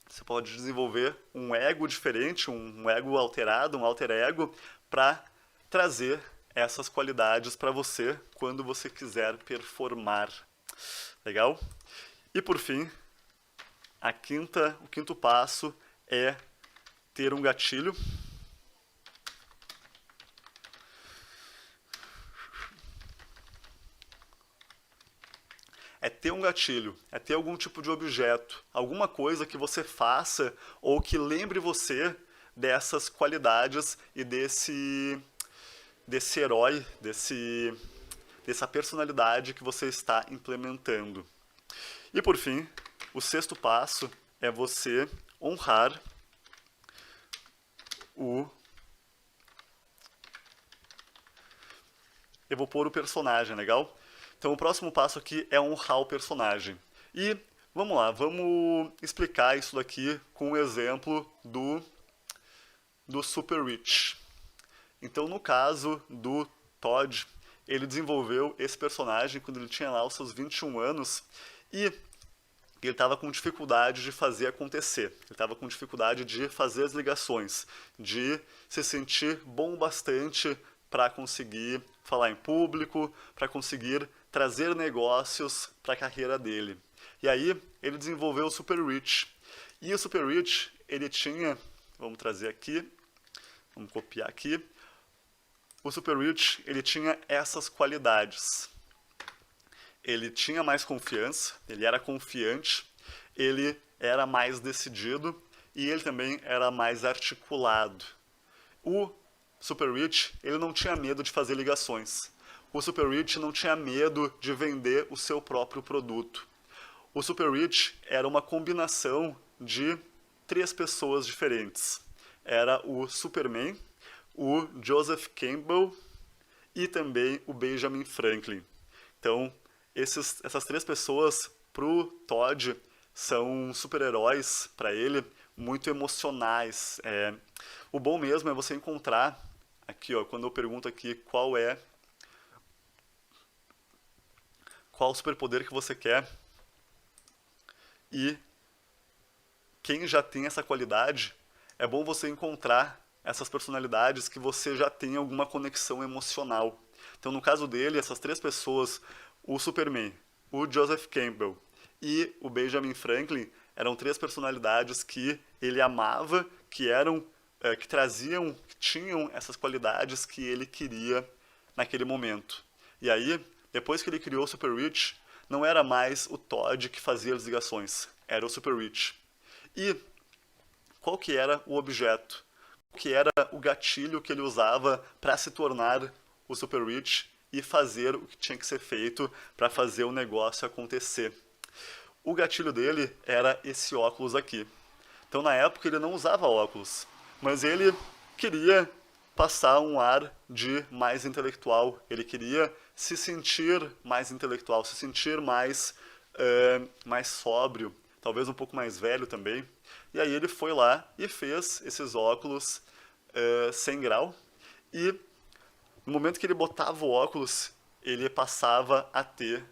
você pode desenvolver um ego diferente, um ego alterado, um alter ego, para trazer essas qualidades para você quando você quiser performar. Legal? E por fim, o quinto passo é ter um gatilho. É ter um gatilho, é ter algum tipo de objeto, alguma coisa que você faça ou que lembre você dessas qualidades e desse herói, dessa personalidade que você está implementando. E por fim, o sexto passo é você honrar eu vou pôr o personagem, legal? Então o próximo passo aqui é honrar o personagem. E vamos lá, vamos explicar isso daqui com um exemplo do Super Rich. Então no caso do Todd, ele desenvolveu esse personagem quando ele tinha lá os seus 21 anos e ele estava com dificuldade de fazer acontecer. Ele estava com dificuldade de fazer as ligações, de se sentir bom bastante para conseguir falar em público, para conseguir trazer negócios para a carreira dele. E aí ele desenvolveu o Super Rich. E o Super Rich, ele tinha, vamos trazer aqui, vamos copiar aqui. O Super Rich, ele tinha essas qualidades. Ele tinha mais confiança, ele era confiante, ele era mais decidido e ele também era mais articulado. O Super Rich, ele não tinha medo de fazer ligações. O Super Rich não tinha medo de vender o seu próprio produto. O Super Rich era uma combinação de 3 pessoas diferentes. Era o Superman, o Joseph Campbell e também o Benjamin Franklin. Então, essas 3 pessoas, para o Todd, são super-heróis para ele, muito emocionais. O bom mesmo é você encontrar, aqui ó, quando eu pergunto aqui qual o superpoder que você quer e quem já tem essa qualidade, é bom você encontrar essas personalidades que você já tem alguma conexão emocional. Então, no caso dele, essas 3 pessoas, o Superman, o Joseph Campbell e o Benjamin Franklin, eram 3 personalidades que ele amava, que tinham essas qualidades que ele queria naquele momento. E aí, depois que ele criou o Super Rich, não era mais o Todd que fazia as ligações, era o Super Rich. E qual que era o objeto? Qual que era o gatilho que ele usava para se tornar o Super Rich e fazer o que tinha que ser feito para fazer o negócio acontecer? O gatilho dele era esse óculos aqui. Então, na época, ele não usava óculos, mas ele queria passar um ar de mais intelectual. Ele queria se sentir mais intelectual, se sentir mais, mais sóbrio, talvez um pouco mais velho também. E aí ele foi lá e fez esses óculos 100 grau. E no momento que ele botava o óculos, ele passava a ter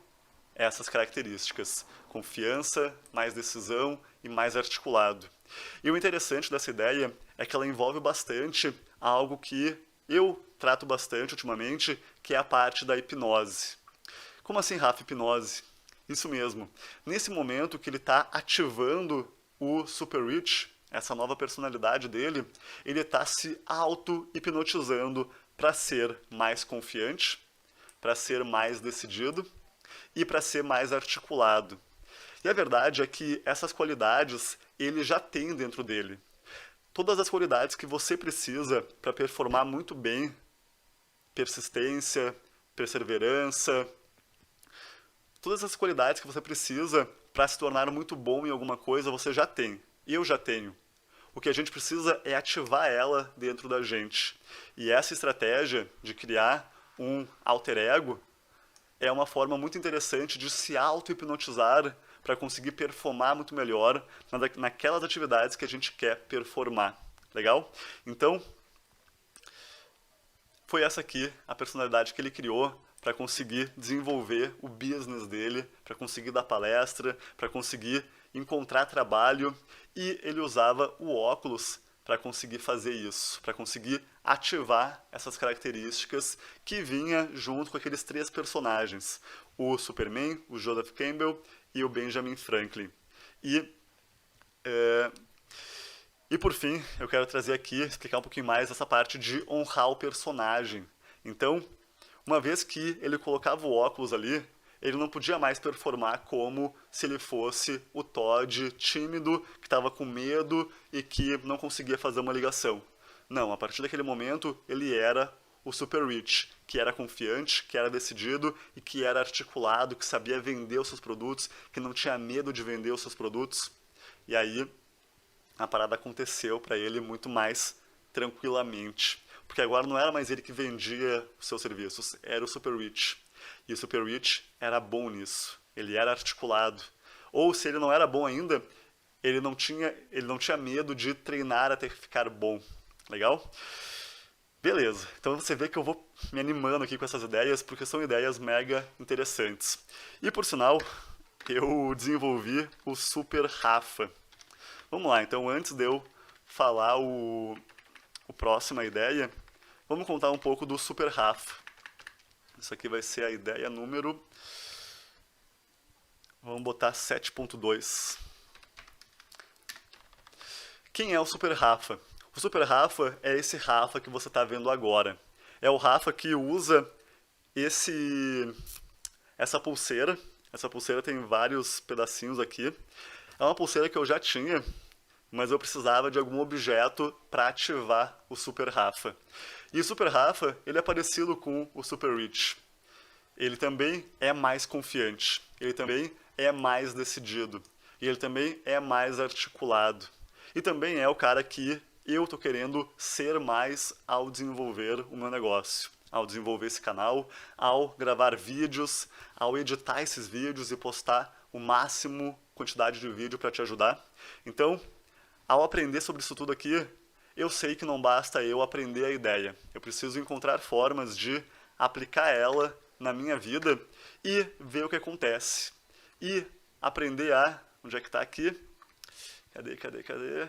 essas características: confiança, mais decisão e mais articulado. E o interessante dessa ideia é que ela envolve bastante algo que eu trato bastante ultimamente, que é a parte da hipnose. Como assim, Rafa, hipnose? Isso mesmo. Nesse momento que ele está ativando o Super Rich, essa nova personalidade dele, ele está se auto-hipnotizando para ser mais confiante, para ser mais decidido e para ser mais articulado. E a verdade é que essas qualidades ele já tem dentro dele. Todas as qualidades que você precisa para performar muito bem, persistência, perseverança, todas as qualidades que você precisa para se tornar muito bom em alguma coisa, você já tem. Eu já tenho. O que a gente precisa é ativar ela dentro da gente. E essa estratégia de criar um alter ego é uma forma muito interessante de se auto-hipnotizar para conseguir performar muito melhor naquelas atividades que a gente quer performar. Legal? Então, foi essa aqui a personalidade que ele criou para conseguir desenvolver o business dele, para conseguir dar palestra, para conseguir encontrar trabalho, e ele usava o óculos para conseguir fazer isso, para conseguir ativar essas características que vinha junto com aqueles três personagens, o Superman, o Joseph Campbell e o Benjamin Franklin. E por fim, eu quero trazer aqui, explicar um pouquinho mais essa parte de honrar o personagem. Então, uma vez que ele colocava o óculos ali, ele não podia mais performar como se ele fosse o Todd tímido, que estava com medo e que não conseguia fazer uma ligação. Não, a partir daquele momento, ele era o Super Rich, que era confiante, que era decidido e que era articulado, que sabia vender os seus produtos, que não tinha medo de vender os seus produtos. E aí, a parada aconteceu para ele muito mais tranquilamente. Porque agora não era mais ele que vendia os seus serviços, era o Super Rich. E o Super Rich era bom nisso, ele era articulado. Ou se ele não era bom ainda, ele não tinha medo de treinar até ficar bom. Legal? Beleza, então você vê que eu vou me animando aqui com essas ideias, porque são ideias mega interessantes. E por sinal, eu desenvolvi o Super Rafa. Vamos lá, então antes de eu falar o próxima ideia, vamos contar um pouco do Super Rafa. Isso aqui vai ser a ideia número, vamos botar 7.2. Quem é o Super Rafa? O Super Rafa é esse Rafa que você está vendo agora. É o Rafa que usa essa pulseira. Essa pulseira tem vários pedacinhos aqui. É uma pulseira que eu já tinha, mas eu precisava de algum objeto para ativar o Super Rafa. E o Super Rafa, ele é parecido com o Super Rich. Ele também é mais confiante, ele também é mais decidido, e ele também é mais articulado. E também é o cara que eu estou querendo ser mais ao desenvolver o meu negócio, ao desenvolver esse canal, ao gravar vídeos, ao editar esses vídeos e postar o máximo quantidade de vídeo para te ajudar. Então, ao aprender sobre isso tudo aqui, eu sei que não basta eu aprender a ideia. Eu preciso encontrar formas de aplicar ela na minha vida e ver o que acontece. E aprender a... Onde é que está aqui? Cadê?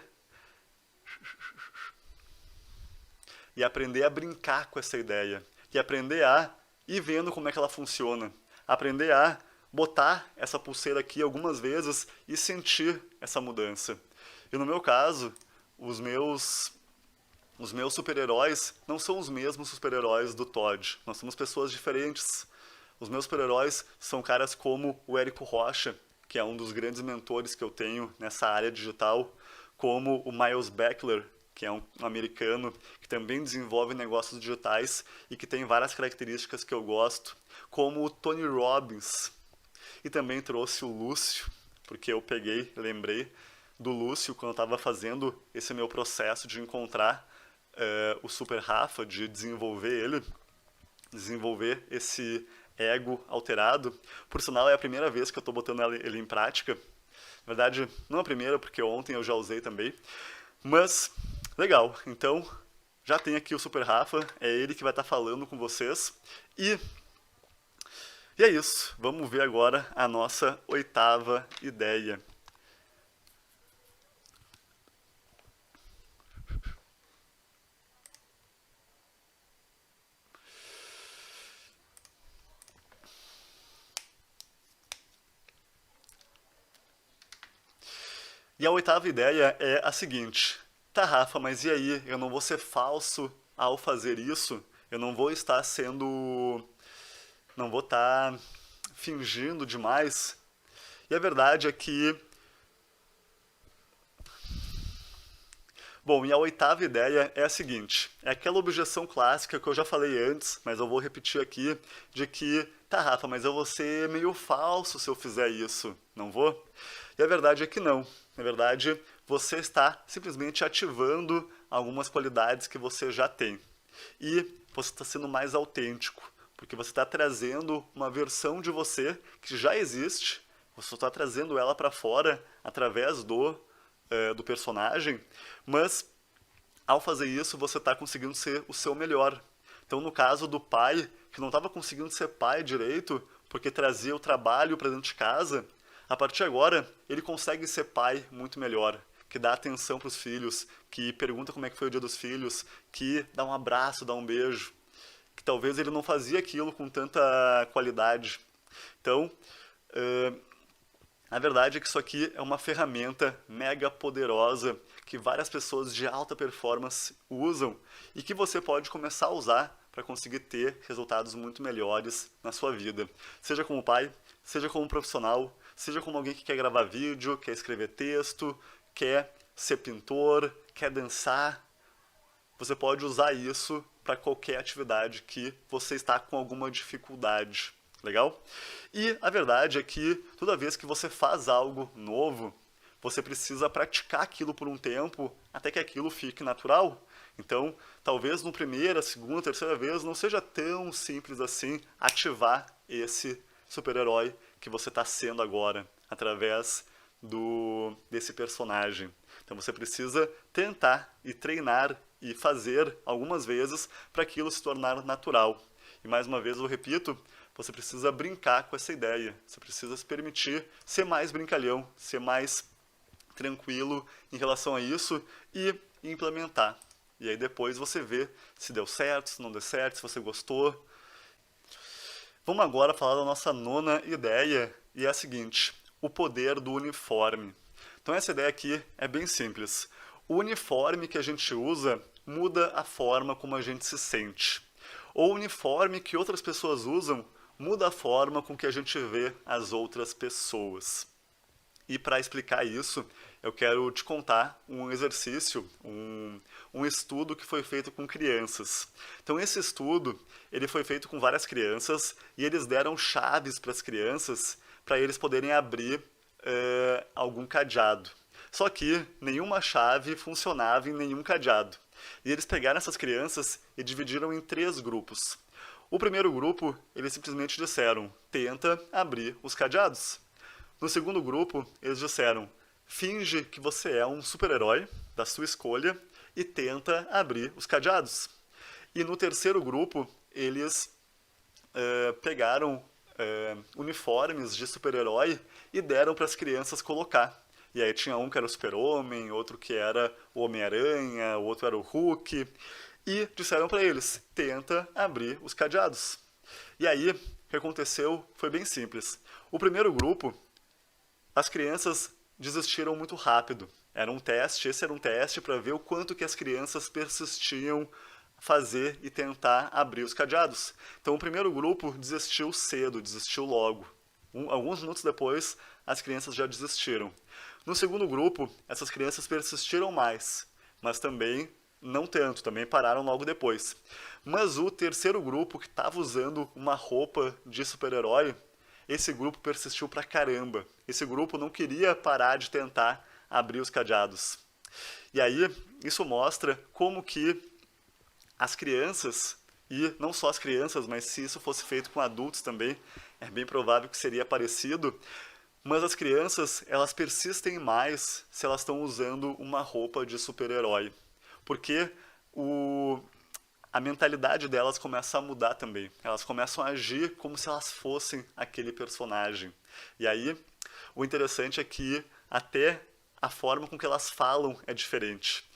E aprender a brincar com essa ideia. E aprender a ir vendo como é que ela funciona. Aprender a botar essa pulseira aqui algumas vezes e sentir essa mudança. E no meu caso, os meus super-heróis não são os mesmos super-heróis do Todd. Nós somos pessoas diferentes. Os meus super-heróis são caras como o Érico Rocha, que é um dos grandes mentores que eu tenho nessa área digital, como o Miles Beckler, que é um americano que também desenvolve negócios digitais e que tem várias características que eu gosto, como o Tony Robbins. E também trouxe o Lúcio, porque eu lembrei do Lúcio quando eu estava fazendo esse meu processo de encontrar o Super Rafa, de desenvolver esse ego alterado. Por sinal, é a primeira vez que eu estou botando ele em prática. Na verdade, não a primeira, porque ontem eu já usei também. Mas, legal. Então, já tem aqui o Super Rafa. É ele que vai estar falando com vocês. E é isso. Vamos ver agora a nossa 8ª ideia. E a 8ª ideia é a seguinte: tá, Rafa, mas e aí? Eu não vou ser falso ao fazer isso? Eu não vou estar não vou estar fingindo demais? E a verdade é que... Bom, e a 8ª ideia é a seguinte: é aquela objeção clássica que eu já falei antes, mas eu vou repetir aqui, de que, tá, Rafa, mas eu vou ser meio falso se eu fizer isso, não vou? E a verdade é que não. Na verdade, você está simplesmente ativando algumas qualidades que você já tem. E você está sendo mais autêntico, porque você está trazendo uma versão de você que já existe, você está trazendo ela para fora através do personagem, mas ao fazer isso você está conseguindo ser o seu melhor. Então, no caso do pai, que não estava conseguindo ser pai direito, porque trazia o trabalho para dentro de casa, a partir de agora, ele consegue ser pai muito melhor, que dá atenção para os filhos, que pergunta como é que foi o dia dos filhos, que dá um abraço, dá um beijo, que talvez ele não fazia aquilo com tanta qualidade. Então, a verdade é que isso aqui é uma ferramenta mega poderosa que várias pessoas de alta performance usam e que você pode começar a usar para conseguir ter resultados muito melhores na sua vida. Seja como pai, seja como profissional, seja como alguém que quer gravar vídeo, quer escrever texto, quer ser pintor, quer dançar. Você pode usar isso para qualquer atividade que você está com alguma dificuldade. Legal? E a verdade é que toda vez que você faz algo novo, você precisa praticar aquilo por um tempo até que aquilo fique natural. Então, talvez no primeira, segunda, terceira vez não seja tão simples assim ativar esse super-herói que você está sendo agora, através desse personagem. Então você precisa tentar e treinar e fazer algumas vezes para aquilo se tornar natural. E mais uma vez eu repito, você precisa brincar com essa ideia, você precisa se permitir ser mais brincalhão, ser mais tranquilo em relação a isso e implementar. E aí depois você vê se deu certo, se não deu certo, se você gostou. Vamos agora falar da nossa 9ª ideia, e é a seguinte: o poder do uniforme. Então essa ideia aqui é bem simples. O uniforme que a gente usa muda a forma como a gente se sente. O uniforme que outras pessoas usam muda a forma com que a gente vê as outras pessoas. E para explicar isso, eu quero te contar um exercício, um estudo que foi feito com crianças. Então esse estudo, ele foi feito com várias crianças e eles deram chaves para as crianças para eles poderem abrir algum cadeado. Só que nenhuma chave funcionava em nenhum cadeado. E eles pegaram essas crianças e dividiram em 3 grupos. O primeiro grupo, eles simplesmente disseram: tenta abrir os cadeados. No segundo grupo, eles disseram: finge que você é um super-herói da sua escolha e tenta abrir os cadeados. E no terceiro grupo, eles pegaram uniformes de super-herói e deram para as crianças colocar. E aí tinha um que era o Super-Homem, outro que era o Homem-Aranha, o outro era o Hulk. E disseram para eles: tenta abrir os cadeados. E aí, o que aconteceu foi bem simples. O primeiro grupo, as crianças desistiram muito rápido. Era um teste, esse era um teste para ver o quanto que as crianças persistiam fazer e tentar abrir os cadeados. Então o primeiro grupo desistiu cedo, desistiu logo. Alguns minutos depois, as crianças já desistiram. No segundo grupo, essas crianças persistiram mais, mas também não tanto, também pararam logo depois. Mas o terceiro grupo, que estava usando uma roupa de super-herói, esse grupo persistiu pra caramba. Esse grupo não queria parar de tentar abrir os cadeados. E aí, isso mostra como que as crianças, e não só as crianças, mas se isso fosse feito com adultos também, é bem provável que seria parecido, mas as crianças, elas persistem mais se elas estão usando uma roupa de super-herói. Porque a mentalidade delas começa a mudar também. Elas começam a agir como se elas fossem aquele personagem. E aí, o interessante é que até a forma com que elas falam é diferente.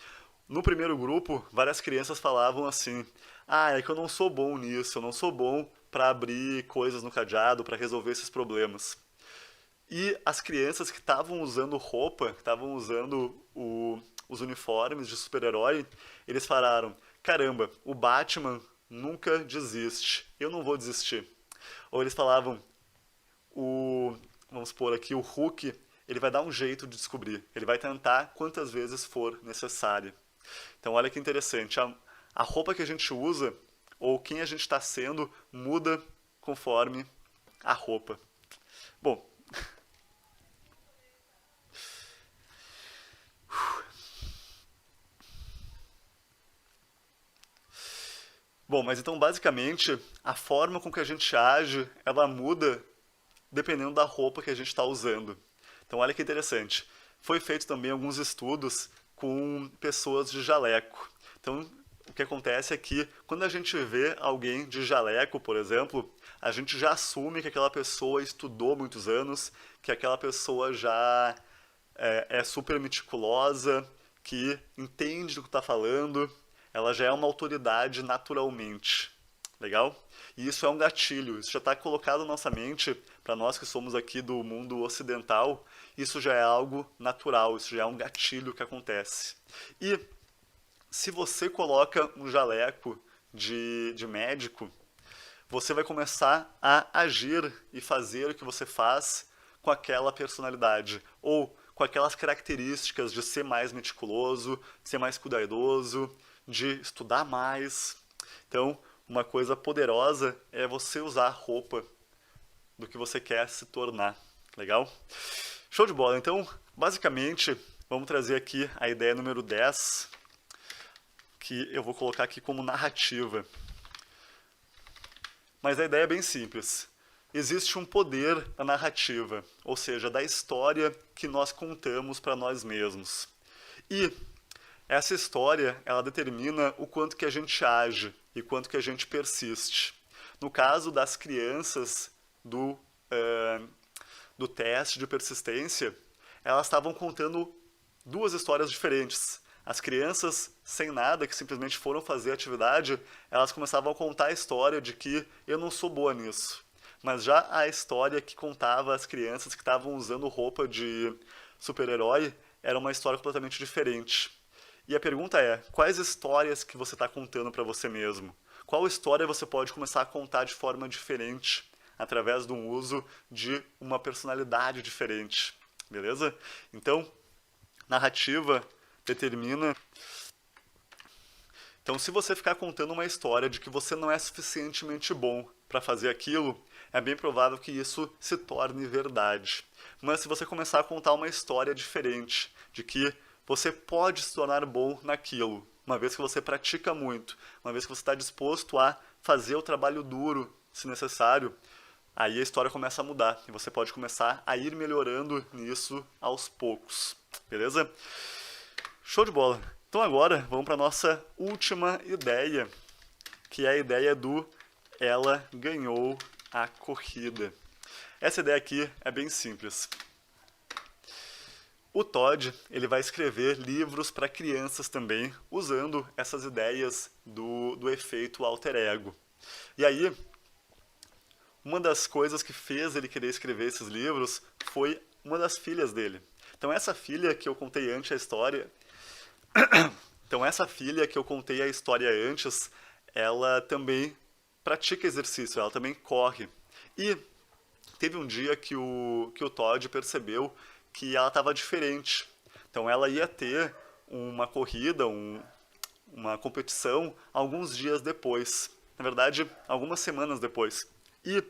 No primeiro grupo, várias crianças falavam assim: ah, é que eu não sou bom nisso, eu não sou bom para abrir coisas no cadeado, para resolver esses problemas. E as crianças que estavam usando roupa, que estavam usando os uniformes de super-herói, eles falaram: caramba, o Batman nunca desiste, eu não vou desistir. Ou eles falavam: vamos supor aqui, o Hulk, ele vai dar um jeito de descobrir, ele vai tentar quantas vezes for necessário. Então olha que interessante, a roupa que a gente usa, ou quem a gente está sendo, muda conforme a roupa. Bom, mas então basicamente a forma com que a gente age, ela muda dependendo da roupa que a gente está usando. Então olha que interessante. Foi feito também alguns estudos com pessoas de jaleco. Então o que acontece é que quando a gente vê alguém de jaleco, por exemplo, a gente já assume que aquela pessoa estudou muitos anos, que aquela pessoa já é super meticulosa, que entende do que está falando, ela já é uma autoridade naturalmente. Legal? E isso é um gatilho, isso já está colocado na nossa mente, para nós que somos aqui do mundo ocidental, isso já é algo natural, isso já é um gatilho que acontece. E se você coloca um jaleco de médico, você vai começar a agir e fazer o que você faz com aquela personalidade, ou com aquelas características de ser mais meticuloso, de ser mais cuidadoso, de estudar mais. Então, uma coisa poderosa é você usar a roupa do que você quer se tornar. Legal? Show de bola. Então, basicamente, vamos trazer aqui a ideia número 10, que eu vou colocar aqui como narrativa. Mas a ideia é bem simples. Existe um poder da narrativa, ou seja, da história que nós contamos para nós mesmos. E essa história, ela determina o quanto que a gente age e quanto que a gente persiste. No caso das crianças do teste de persistência, elas estavam contando duas histórias diferentes. As crianças, sem nada, que simplesmente foram fazer a atividade, elas começavam a contar a história de que eu não sou boa nisso. Mas já a história que contava as crianças que estavam usando roupa de super-herói era uma história completamente diferente. E a pergunta é, quais histórias que você está contando para você mesmo? Qual história você pode começar a contar de forma diferente, através do uso de uma personalidade diferente? Beleza? Então, narrativa determina... Então, se você ficar contando uma história de que você não é suficientemente bom para fazer aquilo, é bem provável que isso se torne verdade. Mas se você começar a contar uma história diferente, de que você pode se tornar bom naquilo, uma vez que você pratica muito, uma vez que você está disposto a fazer o trabalho duro, se necessário, aí a história começa a mudar e você pode começar a ir melhorando nisso aos poucos. Beleza? Show de bola! Então agora vamos para a nossa última ideia, que é a ideia do ela ganhou a corrida. Essa ideia aqui é bem simples. O Todd, ele vai escrever livros para crianças também, usando essas ideias do efeito alter ego. E aí, uma das coisas que fez ele querer escrever esses livros foi uma das filhas dele. Então essa filha que eu contei antes a história, Então essa filha que eu contei a história antes, ela também pratica exercício, ela também corre. E teve um dia que o Todd percebeu que ela estava diferente. Então ela ia ter uma corrida, uma competição alguns dias depois. Na verdade, algumas semanas depois. E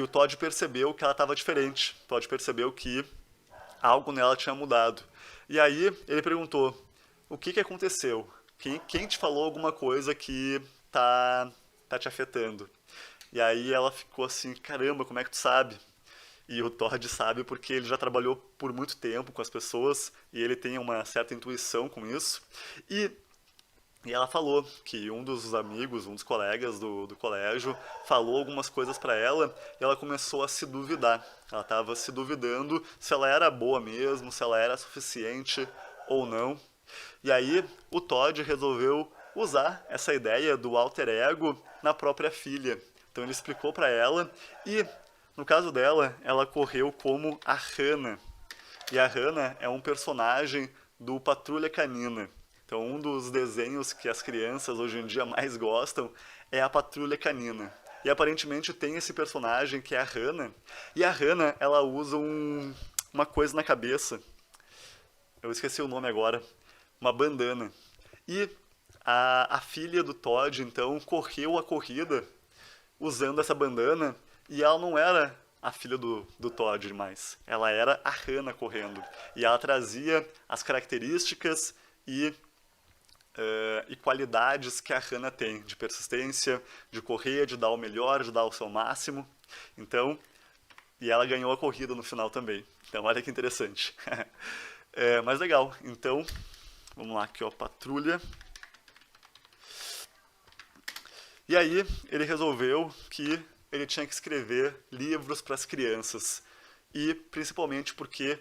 o Todd percebeu que ela estava diferente. O Todd percebeu que algo nela tinha mudado. E aí ele perguntou: o que aconteceu? Quem te falou alguma coisa que tá te afetando? E aí ela ficou assim: caramba, como é que tu sabe? E o Todd sabe porque ele já trabalhou por muito tempo com as pessoas e ele tem uma certa intuição com isso. E e ela falou que um dos amigos, um dos colegas do colégio, falou algumas coisas para ela e ela começou a se duvidar. Ela estava se duvidando se ela era boa mesmo, se ela era suficiente ou não. E aí o Todd resolveu usar essa ideia do alter ego na própria filha. Então ele explicou para ela e, no caso dela, ela correu como a Hannah. E a Hannah é um personagem do Patrulha Canina. Então, um dos desenhos que as crianças hoje em dia mais gostam é a Patrulha Canina. E aparentemente tem esse personagem que é a Hannah. E a Hannah, ela usa uma coisa na cabeça. Eu esqueci o nome agora. Uma bandana. E a filha do Todd, então, correu a corrida usando essa bandana. E ela não era a filha do Todd mais. Ela era a Hannah correndo. E ela trazia as características e qualidades que a Hannah tem, de persistência, de correr, de dar o melhor, de dar o seu máximo. Então, e ela ganhou a corrida no final também. Então, olha que interessante. Mas legal. Então, vamos lá aqui, ó, patrulha. E aí, ele resolveu que ele tinha que escrever livros para as crianças. E principalmente porque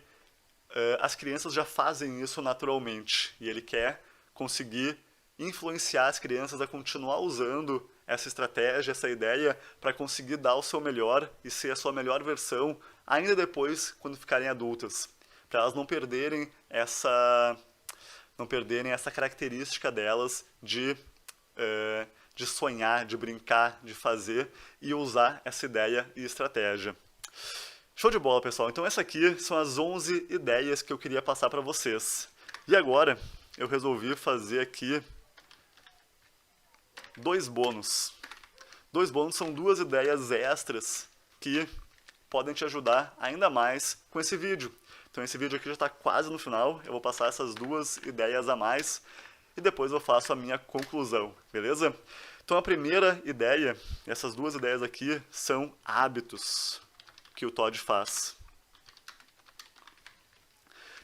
as crianças já fazem isso naturalmente. E ele quer conseguir influenciar as crianças a continuar usando essa estratégia, essa ideia, para conseguir dar o seu melhor e ser a sua melhor versão, ainda depois, quando ficarem adultas. Para elas não perderem essa característica delas de sonhar, de brincar, de fazer e usar essa ideia e estratégia. Show de bola, pessoal. Então essas aqui são as 11 ideias que eu queria passar para vocês. E agora eu resolvi fazer aqui 2 bônus. 2 bônus são 2 ideias extras que podem te ajudar ainda mais com esse vídeo. Então esse vídeo aqui já está quase no final, eu vou passar essas 2 ideias a mais e depois eu faço a minha conclusão, beleza? Então a primeira ideia, essas 2 ideias aqui, são hábitos que o Todd faz.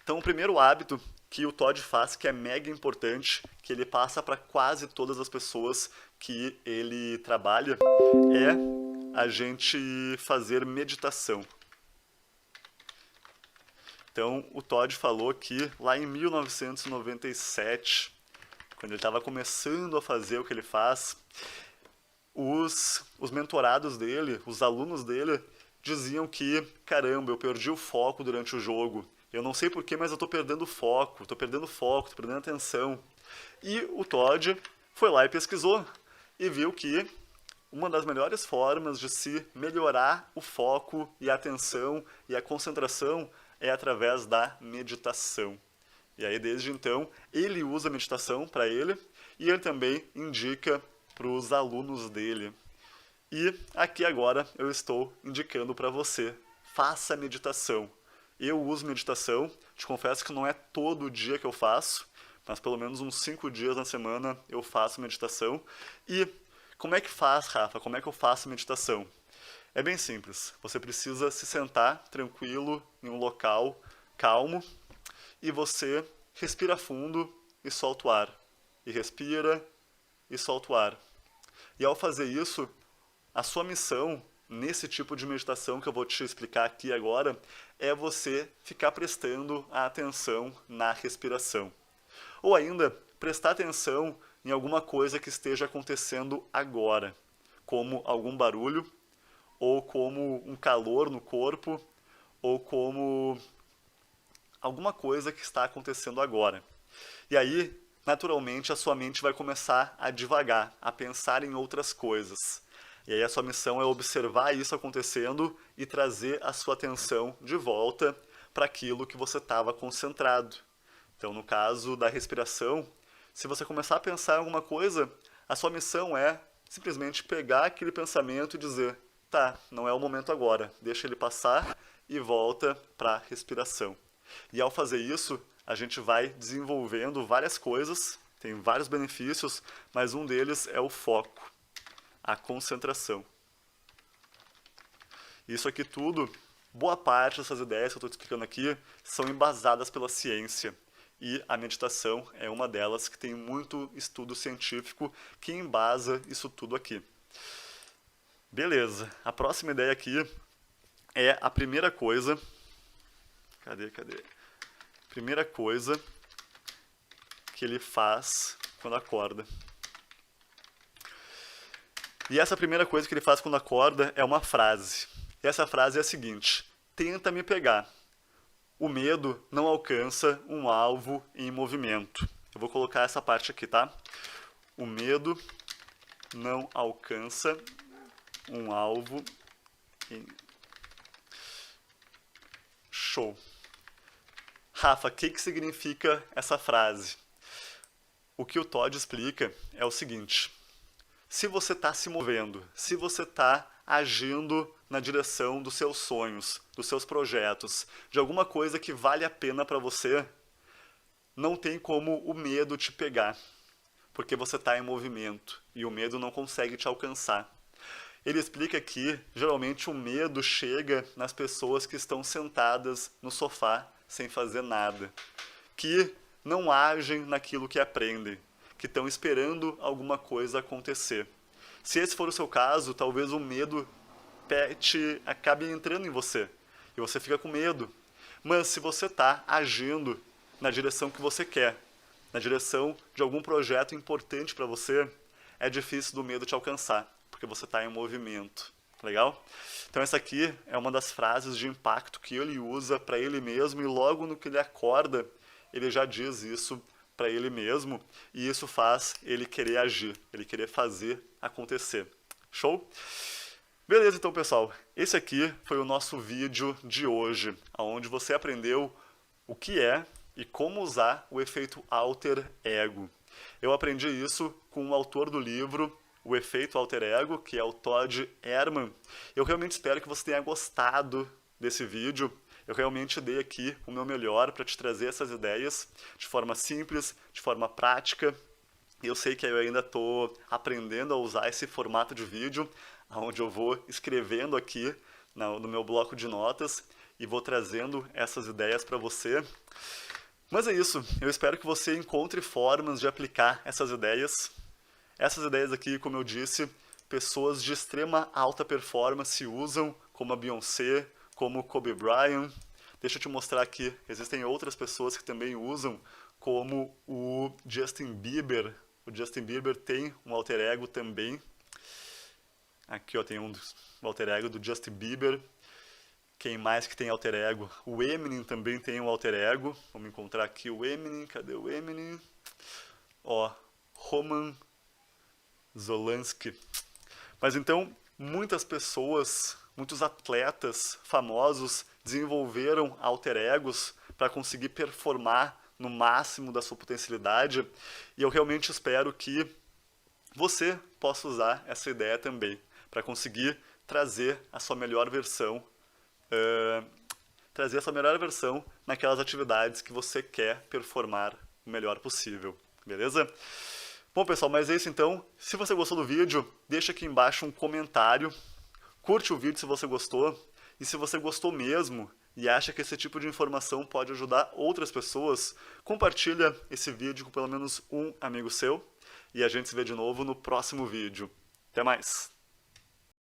Então o primeiro hábito que o Todd faz, que é mega importante, que ele passa para quase todas as pessoas que ele trabalha, é a gente fazer meditação. Então, o Todd falou que lá em 1997, quando ele estava começando a fazer o que ele faz, os mentorados dele, os alunos dele, diziam que, caramba, eu perdi o foco durante o jogo. Eu não sei porquê, mas eu tô perdendo foco, tô perdendo atenção. E o Todd foi lá e pesquisou e viu que uma das melhores formas de se melhorar o foco e a atenção e a concentração é através da meditação. E aí, desde então, ele usa a meditação para ele e ele também indica para os alunos dele. E aqui agora eu estou indicando para você, faça meditação. Eu uso meditação, te confesso que não é todo dia que eu faço, mas pelo menos uns 5 dias na semana eu faço meditação. E como é que faz, Rafa? Como é que eu faço meditação? É bem simples, você precisa se sentar tranquilo em um local calmo e você respira fundo e solta o ar. E respira e solta o ar. E ao fazer isso, a sua missão nesse tipo de meditação que eu vou te explicar aqui agora, é você ficar prestando a atenção na respiração. Ou ainda, prestar atenção em alguma coisa que esteja acontecendo agora, como algum barulho, ou como um calor no corpo, ou como alguma coisa que está acontecendo agora. E aí, naturalmente, a sua mente vai começar a divagar, a pensar em outras coisas. E aí a sua missão é observar isso acontecendo e trazer a sua atenção de volta para aquilo que você estava concentrado. Então, no caso da respiração, se você começar a pensar em alguma coisa, a sua missão é simplesmente pegar aquele pensamento e dizer: tá, não é o momento agora, deixa ele passar e volta para a respiração. E ao fazer isso, a gente vai desenvolvendo várias coisas, tem vários benefícios, mas um deles é o foco, a concentração. Isso aqui tudo, boa parte dessas ideias que eu estou explicando aqui, são embasadas pela ciência. E a meditação é uma delas que tem muito estudo científico que embasa isso tudo aqui. Beleza, a próxima ideia aqui é a primeira coisa. Cadê? Primeira coisa que ele faz quando acorda. E essa primeira coisa que ele faz quando acorda é uma frase. E essa frase é a seguinte: tenta me pegar. O medo não alcança um alvo em movimento. Eu vou colocar essa parte aqui, tá? O medo não alcança um alvo em... Show. Rafa, o que significa essa frase? O que o Todd explica é o seguinte: se você está se movendo, se você está agindo na direção dos seus sonhos, dos seus projetos, de alguma coisa que vale a pena para você, não tem como o medo te pegar, porque você está em movimento e o medo não consegue te alcançar. Ele explica que, geralmente, o medo chega nas pessoas que estão sentadas no sofá sem fazer nada, que não agem naquilo que aprendem, que estão esperando alguma coisa acontecer. Se esse for o seu caso, talvez o medo acabe entrando em você e você fica com medo. Mas se você está agindo na direção que você quer, na direção de algum projeto importante para você, é difícil do medo te alcançar, porque você está em movimento. Legal? Então essa aqui é uma das frases de impacto que ele usa para ele mesmo, e logo no que ele acorda, ele já diz isso para ele mesmo, e isso faz ele querer agir, ele querer fazer acontecer. Show? Beleza, então, pessoal, esse aqui foi o nosso vídeo de hoje, onde você aprendeu o que é e como usar o efeito alter ego. Eu aprendi isso com o autor do livro O Efeito Alter Ego, que é o Todd Herman. Eu realmente espero que você tenha gostado desse vídeo. Eu realmente dei aqui o meu melhor para te trazer essas ideias de forma simples, de forma prática. Eu sei que eu ainda estou aprendendo a usar esse formato de vídeo, onde eu vou escrevendo aqui no meu bloco de notas e vou trazendo essas ideias para você. Mas é isso, eu espero que você encontre formas de aplicar essas ideias. Essas ideias aqui, como eu disse, pessoas de extrema alta performance usam, como a Beyoncé, como o Kobe Bryant. Deixa eu te mostrar aqui, existem outras pessoas que também usam, como o Justin Bieber. O Justin Bieber tem um alter ego também. Aqui ó, tem um alter ego do Justin Bieber. Quem mais que tem alter ego? O Eminem também tem um alter ego. Vamos encontrar aqui o Eminem. Cadê o Eminem? Ó, Roman Zolanski. Mas então, muitas pessoas, muitos atletas famosos desenvolveram alter egos para conseguir performar no máximo da sua potencialidade, e eu realmente espero que você possa usar essa ideia também, para conseguir trazer a sua melhor versão, naquelas atividades que você quer performar o melhor possível, beleza? Bom, pessoal, mas é isso então. Se você gostou do vídeo, deixa aqui embaixo um comentário, curte o vídeo se você gostou, e se você gostou mesmo e acha que esse tipo de informação pode ajudar outras pessoas, compartilha esse vídeo com pelo menos um amigo seu, e a gente se vê de novo no próximo vídeo. Até mais!